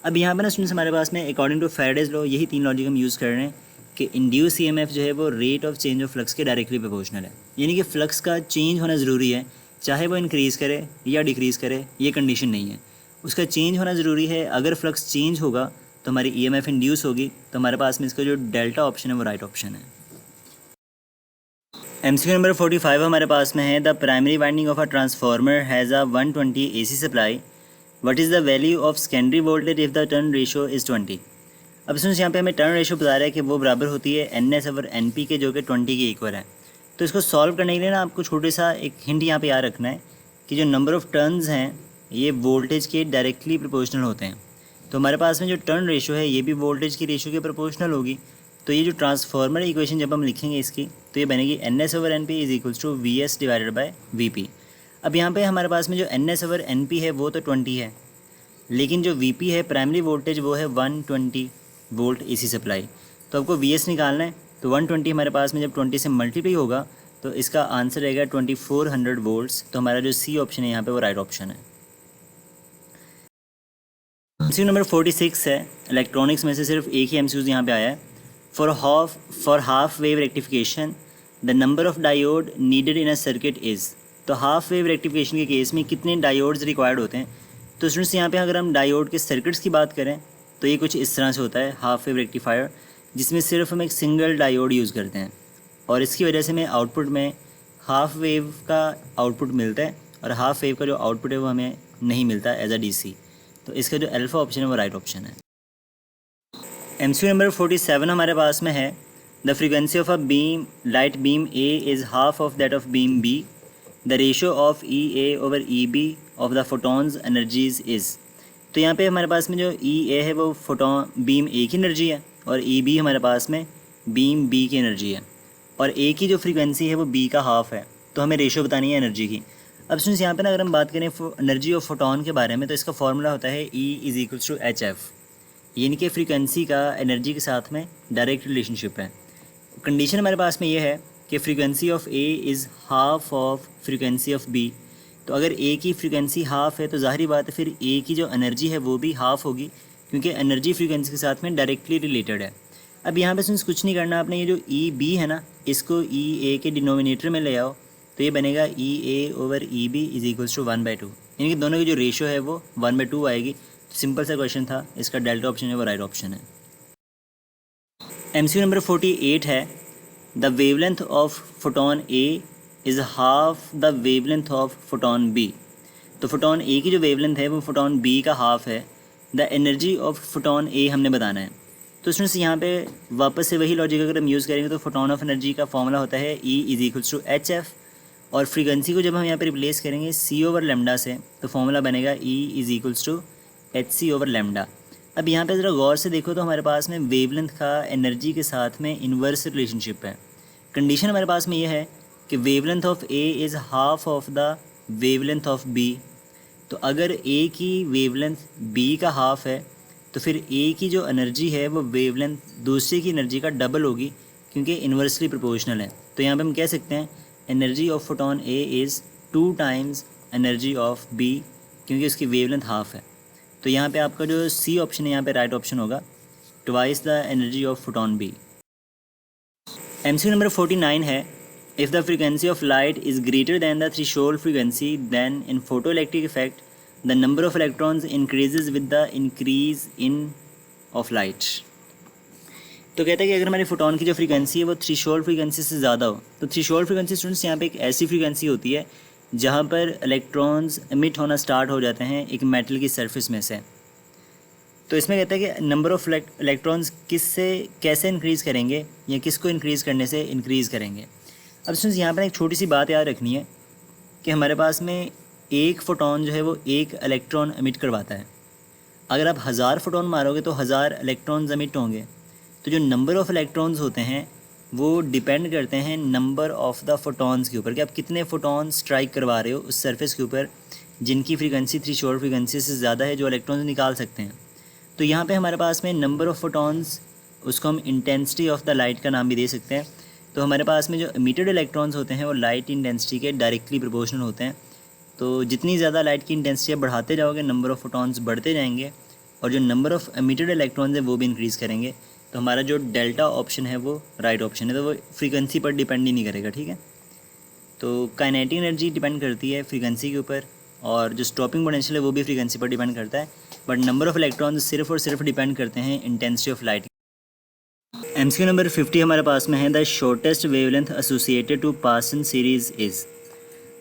अब यहाँ पे ना स्टूडेंट्स हमारे पास में अकॉर्डिंग टू फैराडेज लॉ यही तीन लॉजिक हम यूज़ कर रहे हैं कि इंड्यूस ईएमएफ जो है वो rate of change of flux के डायरेक्टली प्रोपोर्शनल है, यानी कि फ्लक्स का चेंज होना ज़रूरी है, चाहे वो इंक्रीज़ करे या डिक्रीज़ करे, ये कंडीशन नहीं है, उसका चेंज होना ज़रूरी है। अगर फ्लक्स चेंज होगा तो हमारी ईएमएफ इंड्यूस होगी, तो हमारे पास में इसका जो डेल्टा ऑप्शन है वो राइट ऑप्शन है। एमसीक्यू नंबर 45 हमारे पास में है, the primary winding of a transformer has a 120 AC supply, what is the value of secondary voltage if the turn ratio is 20। अब सुन यहाँ पे हमें टर्न रेशियो बता रहा है कि वो बराबर होती है NS ओवर NP के, जो कि 20 के इक्वल है। तो इसको सॉल्व करने के लिए ना आपको छोटे सा एक हिंट यहाँ पे याद रखना है कि जो नंबर ऑफ़ टर्न्स हैं ये वोल्टेज के डायरेक्टली प्रोपोर्शनल होते हैं। तो हमारे पास में जो टर्न रेशियो है ये भी वोल्टेज की रेशियो के प्रोपोर्शनल होगी। तो ये जो ट्रांसफार्मर इक्वेशन जब हम लिखेंगे इसकी तो ये बनेगी NS over NP is equals to VS divided by VP। अब यहाँ पे हमारे पास में जो NS ओवर NP है वो तो 20 है, लेकिन जो VP है प्राइमरी वोल्टेज वो है 120 वोल्ट AC सप्लाई। तो आपको VS निकालना है, तो 120 हमारे पास में जब 20 से मल्टीप्लाई होगा तो इसका आंसर रहेगा 2400 वोल्ट्स। तो हमारा जो सी ऑप्शन है यहाँ पे वो राइट ऑप्शन है। एमसीक्यू नंबर 46 है, इलेक्ट्रॉनिक्स में से सिर्फ एक ही एमसीक्यू यहाँ पे आया है। For half wave rectification the number of diode needed in a circuit is. तो हाफ वेव रेक्टिफिकेशन के केस में कितने डायोड्स रिक्वायर्ड होते हैं। तो स्टूडेंट्स यहाँ पे अगर हम डायोड के सर्किट्स की बात करें तो ये कुछ इस तरह से होता है हाफ वेव रेक्टिफायर, जिसमें सिर्फ हम एक सिंगल डायोड यूज़ करते हैं, और इसकी वजह से हमें आउटपुट में हाफ वेव का आउटपुट मिलता है, और हाफ वेव का जो आउटपुट है वो हमें नहीं मिलता एज अ DC। तो इसका जो अल्फ़ा ऑप्शन है वो राइट ऑप्शन है। एमसीक्यू नंबर 47 हमारे पास में है, the frequency of a beam light beam A is half of that of beam B, the ratio of EA over EB of the photons energies is. तो यहाँ पे हमारे पास में जो EA है वो फोटोन बीम A की एनर्जी है, और EB हमारे पास में बीम B की एनर्जी है, और A की जो फ्रीक्वेंसी है वो B का हाफ है। तो हमें रेशियो बतानी है एनर्जी की। अब सुनिए यहाँ पे ना अगर हम बात करें एनर्जी ऑफ फोटोन के बारे में तो इसका फॉर्मूला होता है E is equals to HF, यानी कि फ्रीक्वेंसी का एनर्जी के साथ में डायरेक्ट रिलेशनशिप है। कंडीशन हमारे पास में ये है कि frequency of A is half of frequency of B। तो अगर A की फ्रीक्वेंसी हाफ है तो ज़ाहिरी बात है फिर A की जो एनर्जी है वो भी हाफ होगी, क्योंकि एनर्जी फ्रीक्वेंसी के साथ में डायरेक्टली रिलेटेड है। अब यहाँ पे सुन कुछ नहीं करना आपने, ये जो EB है ना इसको EA के डिनोमिनेटर में ले आओ, तो ये बनेगा EA over EB is equals to 1/2, यानी कि दोनों की जो रेशियो है वो 1/2 आएगी। तो सिंपल सा क्वेश्चन था, इसका डेल्टा ऑप्शन है वो राइट ऑप्शन है। एमसीक्यू नंबर 48 है, the wavelength of photon A is half the wavelength of photon B। तो फोटोन A की जो वेवलेंथ है वो फोटोन B का हाफ है। The energy of photon A हमने बताना है। तो स्टूडेंट्स यहाँ पे वापस से वही लॉजिक अगर हम यूज़ करेंगे तो फोटोन ऑफ एनर्जी का फॉर्मूला होता है E is equals to HF, और फ्रीक्वेंसी को जब हम यहाँ पे रिप्लेस करेंगे C ओवर लेमडा से तो फॉर्मूला बनेगा E is equals to HC over lambda. अब यहाँ पे ज़रा गौर से देखो तो हमारे पास में वेवलेंथ का एनर्जी के साथ में इन्वर्स रिलेशनशिप है। कंडीशन हमारे पास में ये है कि wavelength of A is half of the wavelength of B। तो अगर A की वेवलेंथ B का हाफ है तो फिर A की जो एनर्जी है वो वेवलेंथ दूसरे की एनर्जी का डबल होगी, क्योंकि इन्वर्सली प्रोपोर्शनल है। तो यहाँ पे हम कह सकते हैं energy of photon A is 2 times energy of B, क्योंकि उसकी वेवलेंथ हाफ है। तो यहाँ पे आपका जो सी ऑप्शन है यहाँ पे राइट ऑप्शन होगा, twice the energy of photon be. MCQ number 49 है, if the frequency of light is greater than the threshold frequency then in photo electric effect the number of electrons increases with the increase in of light. तो कहता है कि अगर हमारे photon की जो frequency है वो थ्रेशोल्ड फ्रीक्वेंसी से ज़्यादा हो, तो थ्रेशोल्ड फ्रीक्वेंसी स्टूडेंट्स यहाँ पे एक ऐसी फ्रीक्वेंसी होती है जहाँ पर इलेक्ट्रॉन्स एमिट होना स्टार्ट हो जाते हैं एक मेटल की सरफेस में से। तो इसमें कहता है कि नंबर ऑफ़ इलेक्ट्रॉन्स किससे कैसे इंक्रीज़ करेंगे या किसको इंक्रीज़ करने से इंक्रीज़ करेंगे। अब स्टूडेंट्स यहाँ पर एक छोटी सी बात याद रखनी है कि हमारे पास में एक फोटोन जो है वो एक इलेक्ट्रॉन एमिट करवाता है। अगर आप 1000 फोटोन मारोगे तो 1000 इलेक्ट्रॉन्स एमिट होंगे। तो जो नंबर ऑफ़ इलेक्ट्रॉन्स होते हैं वो डिपेंड करते हैं नंबर ऑफ़ द फोटॉन्स के ऊपर, कि आप कितने फोटॉन स्ट्राइक करवा रहे हो उस सरफेस के ऊपर जिनकी फ्रीक्वेंसी थ्रेशोल्ड फ्रीक्वेंसी से ज़्यादा है, जो इलेक्ट्रॉन्स निकाल सकते हैं। तो यहाँ पे हमारे पास में नंबर ऑफ़ फोटॉन्स, उसको हम इंटेंसिटी ऑफ द लाइट का नाम भी दे सकते हैं। तो हमारे पास में जो एमिटेड इलेक्ट्रॉन्स होते हैं वो लाइट इंटेंसिटी के डायरेक्टली प्रोपोर्शनल होते हैं। तो जितनी ज़्यादा लाइट की इंटेंसिटी आप बढ़ाते जाओगे नंबर ऑफ़ फोटॉन्स बढ़ते जाएंगे और जो नंबर ऑफ़ एमिटेड इलेक्ट्रॉन्स है वो भी इंक्रीज़ करेंगे। तो हमारा जो डेल्टा ऑप्शन है वो राइट ऑप्शन है, तो वो फ्रीक्वेंसी पर डिपेंड ही नहीं करेगा, ठीक है। तो काइनेटिक एनर्जी डिपेंड करती है फ्रीक्वेंसी के ऊपर और जो स्टॉपिंग पोटेंशियल है वो भी फ्रीक्वेंसी पर डिपेंड करता है, बट नंबर ऑफ़ इलेक्ट्रॉन्स सिर्फ और सिर्फ डिपेंड करते हैं intensity of light. MCQ number 50 हमारे पास में है, the shortest wavelength associated to Paschen series is.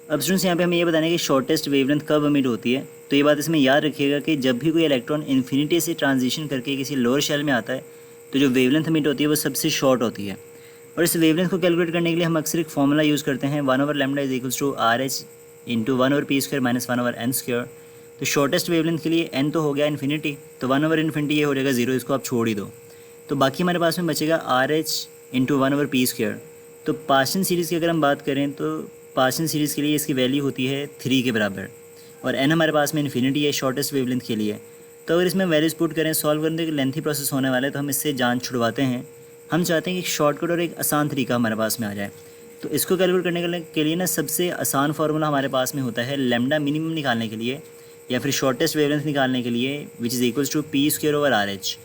अब स्टूडेंट्स यहाँ पे हमें ये बताना है कि शॉर्टेस्ट वेवलेंथ कब एमिट होती है। तो ये बात इसमें याद रखिएगा कि जब भी कोई इलेक्ट्रॉन इन्फिनिटी से ट्रांजिशन करके किसी लोअर शेल में आता है तो जो वेवलेंथ एमिट होती है वो सबसे शॉर्ट होती है। और इस वेवलेंथ को कैलकुलेट करने के लिए हम अक्सर एक फॉर्मूला यूज़ करते हैं, 1/λ is equals to RH into 1/p² minus 1/n²। तो शॉर्टेस्ट वेवलेंथ के लिए n तो हो गया इन्फिनिटी, तो 1/∞ ये हो जाएगा 0, इसको आप छोड़ ही दो। तो बाकी हमारे पास में बचेगा RH इंटू 1/p²। तो पार्शियल सीरीज़ की अगर हम बात करें तो पार्शियल सीरीज़ के लिए इसकी वैल्यू होती है 3 के बराबर और n हमारे पास में इन्फिनिटी है शॉर्टेस्ट वेवलेंथ के लिए। तो अगर इसमें वैल्यूज पुट करें, सॉल्व करने के लेंथी प्रोसेस होने वाला है, तो हम इससे जान छुड़वाते हैं। हम चाहते हैं कि एक शॉर्टकट और एक आसान तरीका हमारे पास में आ जाए। तो इसको कैलकुलेट करने के लिए ना सबसे आसान फार्मूला हमारे पास में होता है लैम्डा मिनिमम निकालने के लिए या फिर शॉर्टेस्ट वेवलेंथ निकालने के लिए, which is equals to p²/RH।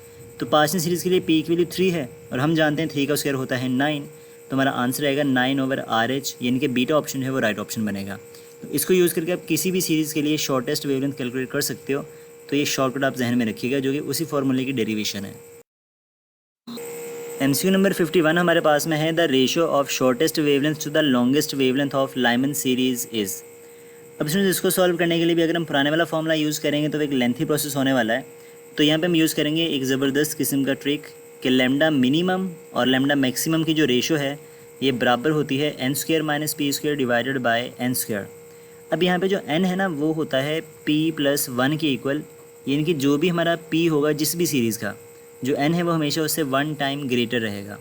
तो पार्शियल सीरीज़ के लिए p की वैल्यू 3 है और हम जानते हैं 3 का स्क्वायर होता है 9, तो हमारा आंसर आएगा 9/RH, यानी कि बीटा ऑप्शन है वो राइट ऑप्शन बनेगा। तो इसको यूज़ करके आप किसी भी सीरीज़ के लिए शॉर्टेस्ट वेवलेंथ कैलकुलेट कर सकते हो। तो ये शॉर्टकट आप जहन में रखिएगा जो कि उसी फार्मूले की डेरिवेशन है। एमसीक्यू नंबर 51 हमारे पास में है, the ratio of shortest wavelength to the longest wavelength of Lyman series is. अब स्टूडेंट्स इसको सॉल्व करने के लिए भी अगर हम पुराने वाला फॉर्मूला यूज़ करेंगे तो एक लेंथी प्रोसेस होने वाला है। तो यहाँ पे हम यूज़ करेंगे एक ज़बरदस्त किस्म का ट्रिक कि लैम्डा मिनिमम और लैम्डा मैक्सिमम की जो रेशो है ये बराबर होती है n² minus p² divided by n²। अब यहाँ पे जो n है ना वो होता है p+1 के इक्वल, यानी कि जो भी हमारा p होगा जिस भी सीरीज़ का, जो n है वो हमेशा उससे 1 टाइम ग्रेटर रहेगा।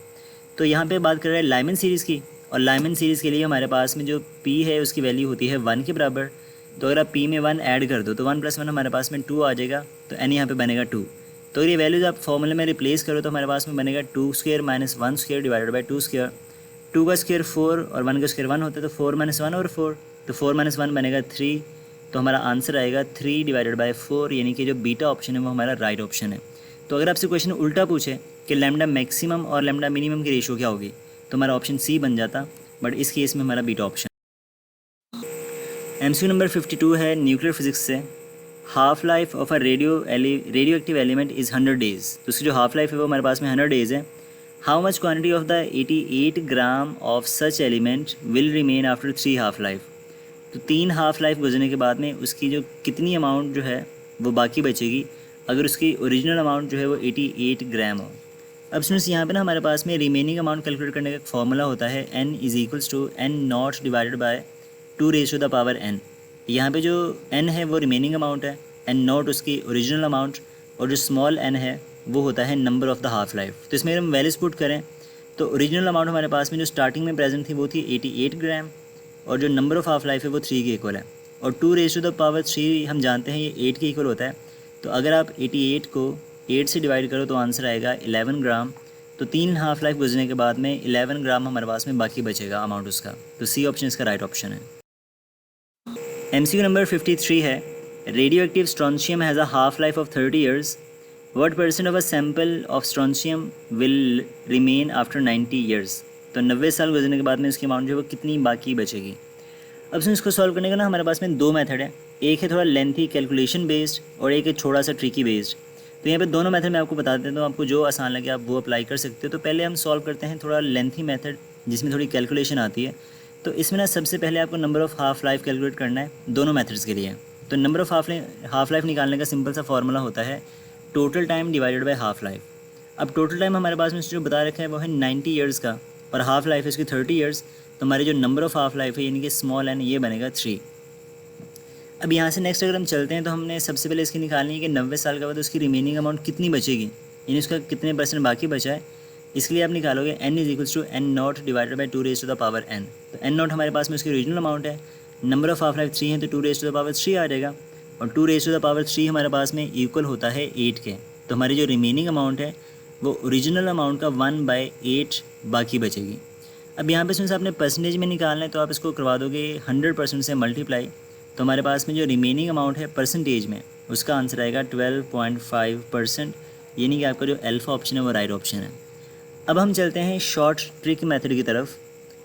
तो यहाँ पे बात कर रहे हैं लाइमन सीरीज़ की, और लाइमन सीरीज़ के लिए हमारे पास में जो p है उसकी वैल्यू होती है 1 के बराबर। तो अगर आप p में 1 ऐड कर दो तो 1+1 हमारे पास में 2 आ जाएगा, तो n यहाँ पे बनेगा 2। तो अगर ये वैल्यूज आप फॉर्मूले में रिप्लेस करो तो हमारे पास में बनेगा 2² माइनस 1² डिवाइडेड बाई 2²। 2 का स्क्वायर 4 और 1 का स्क्वायर 1 होता है, तो 4 - 1 और 4, तो 4 - 1 बनेगा 3। तो हमारा आंसर आएगा 3 डिवाइडेड बाई 4, यानी कि जो बीटा ऑप्शन है वो हमारा राइट ऑप्शन है। तो अगर आपसे क्वेश्चन उल्टा पूछे कि लैम्डा मैक्सिमम और लैम्डा मिनिमम की रेशो क्या होगी तो हमारा ऑप्शन सी बन जाता, बट इस केस में हमारा बीटा ऑप्शन। एमसीक्यू नंबर 52 है न्यूक्लियर फिजिक्स से, half life of a radio active element is 100 days. तो उसकी जो हाफ लाइफ है वो हमारे पास में 100 डेज़ है। How much quantity of the 88 gram of such element will remain after 3 half life. तो 3 हाफ लाइफ गुजरने के बाद में उसकी जो कितनी अमाउंट जो है वो बाकी बचेगी अगर उसकी ओरिजिनल अमाउंट जो है वो 88 ग्राम हो। अब स्टूडेंट्स यहाँ पे ना हमारे पास में रिमेनिंग अमाउंट कैलकुलेट करने का एक फॉर्मूला होता है n is equals to n0 divided by 2⁻⁴n। यहाँ पे जो n है वो रिमेनिंग अमाउंट है, n0 उसकी ओरिजिनल अमाउंट, और जो स्मॉल n है वो होता है number of the half life. तो इसमें हम वैल्यूज पुट करें तो ओरिजिनल अमाउंट हमारे पास में जो स्टार्टिंग में प्रेजेंट थी वो थी 88 ग्राम, और जो नंबर ऑफ़ हाफ लाइफ है वो 3 के इक्वल है, और 2⁻³ हम जानते हैं ये 8 के इक्वल होता है। तो अगर आप 88 को 8 से डिवाइड करो तो आंसर आएगा 11 ग्राम। तो 3 हाफ लाइफ गुजरने के बाद में 11 ग्राम हमारे पास में बाकी बचेगा अमाउंट उसका, तो सी ऑप्शन इसका राइट ऑप्शन है। एमसीक्यू नंबर 53 है, radio active strontium has a half life of 30 years. What percent of a sample of strontium will remain after 90 years? तो 90 साल गुजरने के बाद में उसकी अमाउंट जो है वो कितनी बाकी बचेगी. अब सुन, इसको सॉल्व करने का ना हमारे पास में दो मेथड है. एक है थोड़ा लेंथी कैलकुलेशन बेस्ड और एक है थोड़ा सा ट्रिकी बेस्ड. तो यहाँ पे दोनों मेथड मैं आपको बता देता हूँ, आपको जो आसान लगे आप वो अप्लाई कर सकते हो. तो पहले हम सॉल्व करते हैं थोड़ा लेंथी मेथड जिसमें थोड़ी कैलकुलेशन आती है. तो इसमें ना सबसे पहले आपको number of half life calculate करना है दोनों मेथड्स के लिए. तो नंबर ऑफ़ हाफ लाइफ निकालने का सिंपल सा फॉर्मूला होता है total time divided by half life. अब टोटल टाइम हमारे पास में जो बता रखा है वो है 90 ईयर्स का और हाफ लाइफ है इसकी 30 ईयर्स. तो हमारी जो नंबर ऑफ़ हाफ लाइफ है यानी कि स्मॉल एन ये बनेगा 3. अब यहाँ से नेक्स्ट अगर हम चलते हैं तो हमने सबसे पहले इसकी निकालनी है कि 90 साल के बाद उसकी रिमेनिंग अमाउंट कितनी बचेगी, यानी उसका कितने परसेंट बाकी बचा है. इसके लिए आप निकालोगे n is equals to N naught divided by 2 raise to the power n. तो n नॉट हमारे पास में उसकी ओरिजिनल अमाउंट है, नंबर ऑफ़ हाफ लाइफ 3 है तो 2 रेज़ टू द पावर 3 आ जाएगा और 2 रेज़ टू द पावर 3 हमारे पास में इक्वल होता है 8 के. तो हमारी जो रिमेनिंग अमाउंट है वो ओरिजिनल अमाउंट का 1/8 बाकी बचेगी. अब यहाँ पे सुन आपने परसेंटेज में निकालना है तो आप इसको करवा दोगे 100% से मल्टीप्लाई. तो हमारे पास में जो रिमेनिंग अमाउंट है परसेंटेज में उसका आंसर आएगा 12.5%, यानी कि आपका जो अल्फ़ा ऑप्शन है वो राइट ऑप्शन है. अब हम चलते हैं शॉर्ट ट्रिक मेथड की तरफ.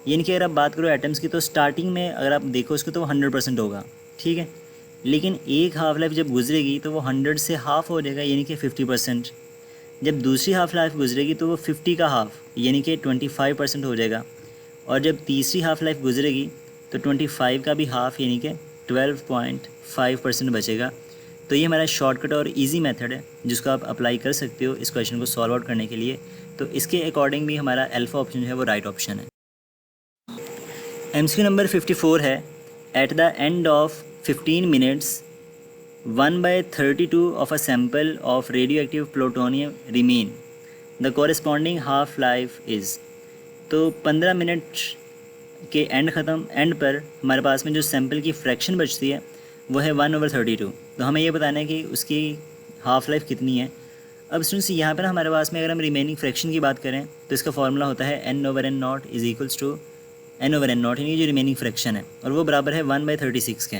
यानी कि अगर आप बात करो एटम्स की तो स्टार्टिंग में अगर आप देखो उसको तो वो 100% होगा, ठीक है. लेकिन एक हाफ लाइफ जब गुजरेगी तो वो 100 से हाफ़ हो जाएगा यानी कि 50%. जब दूसरी हाफ लाइफ गुजरेगी तो वो 50 का हाफ़ यानी कि 25% हो जाएगा. और जब तीसरी हाफ लाइफ गुजरेगी तो 25 का भी हाफ़ यानी कि 12.5% बचेगा. तो ये हमारा शॉर्टकट और इजी मेथड है जिसको आप अप्लाई कर सकते हो इस क्वेश्चन को सॉल्व आउट करने के लिए. तो इसके अकॉर्डिंग भी हमारा अल्फ़ा ऑप्शन जो है वो राइट ऑप्शन है. MCQ नंबर 54 है. At the end of 15 minutes 1/32 of a sample of radio active plutonium remain, the corresponding half life is. तो 15 मिनट के एंड पर हमारे पास में जो सैम्पल की फ्रैक्शन बचती है वो है 1/32. तो हमें ये बताना है कि उसकी हाफ लाइफ कितनी है. अब स्टूडेंट्स यहाँ पर हमारे पास में अगर हम रिमेनिंग फ्रैक्शन की बात करें तो इसका फॉर्मूला होता है n/n0 is equals to n/n0, यानी जो रिमेनिंग फ्रैक्शन है और वो बराबर है 1/36 के.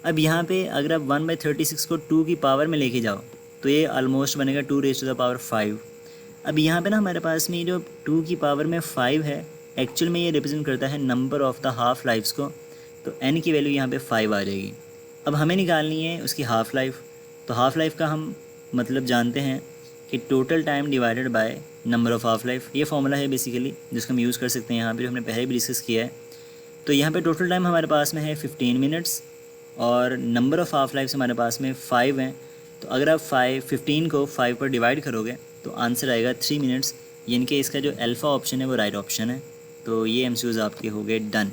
अब यहाँ पे अगर आप 1/36 को 2 की पावर में लेके जाओ तो ये ऑलमोस्ट बनेगा 2 रेज़ टू द पावर 5. अब यहाँ पे ना हमारे पास में जो 2 की पावर में 5 है एक्चुअल में ये रिप्रेजेंट करता है number of the half lives को. तो n की वैल्यू यहाँ पे 5 आ जाएगी. अब हमें निकालनी है उसकी हाफ़ लाइफ. तो हाफ़ लाइफ का हम मतलब जानते हैं कि total time divided by number of half life. ये फॉर्मूला है बेसिकली जिसको हम यूज़ कर सकते हैं यहाँ पे, जो हमने पहले भी डिस्कस किया है. तो यहाँ पे टोटल टाइम हमारे पास में है 15 मिनट्स और नंबर ऑफ़ हाफ लाइफ्स हमारे पास में 5 हैं. तो अगर आप 15 को 5 पर डिवाइड करोगे तो आंसर आएगा 3 मिनट्स, यानी कि इसका जो अल्फ़ा ऑप्शन है वो राइट ऑप्शन है. तो ये MCQs आपके हो गए डन.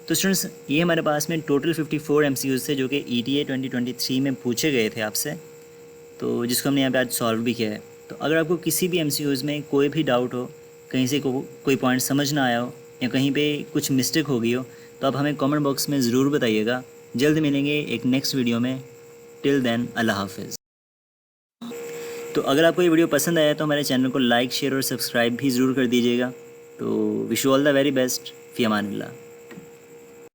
तो स्टूडेंट्स ये हमारे पास में टोटल 54 MCQs थे जो कि ETA 2023 में पूछे गए थे आपसे, तो जिसको हमने यहाँ पे आज सॉल्व भी किया है. तो अगर आपको किसी भी MCQs में कोई भी डाउट हो, कहीं से कोई पॉइंट समझ ना आया हो या कहीं पे कुछ मिस्टेक हो गई हो तो आप हमें कमेंट बॉक्स में ज़रूर बताइएगा. जल्द मिलेंगे एक नेक्स्ट वीडियो में. टिल देन अल्लाह हाफिज़. तो अगर आपको ये वीडियो पसंद आया तो हमारे चैनल को लाइक शेयर और सब्सक्राइब भी ज़रूर कर दीजिएगा. तो wish you all the very best. फ़ी अमानिल्लाह.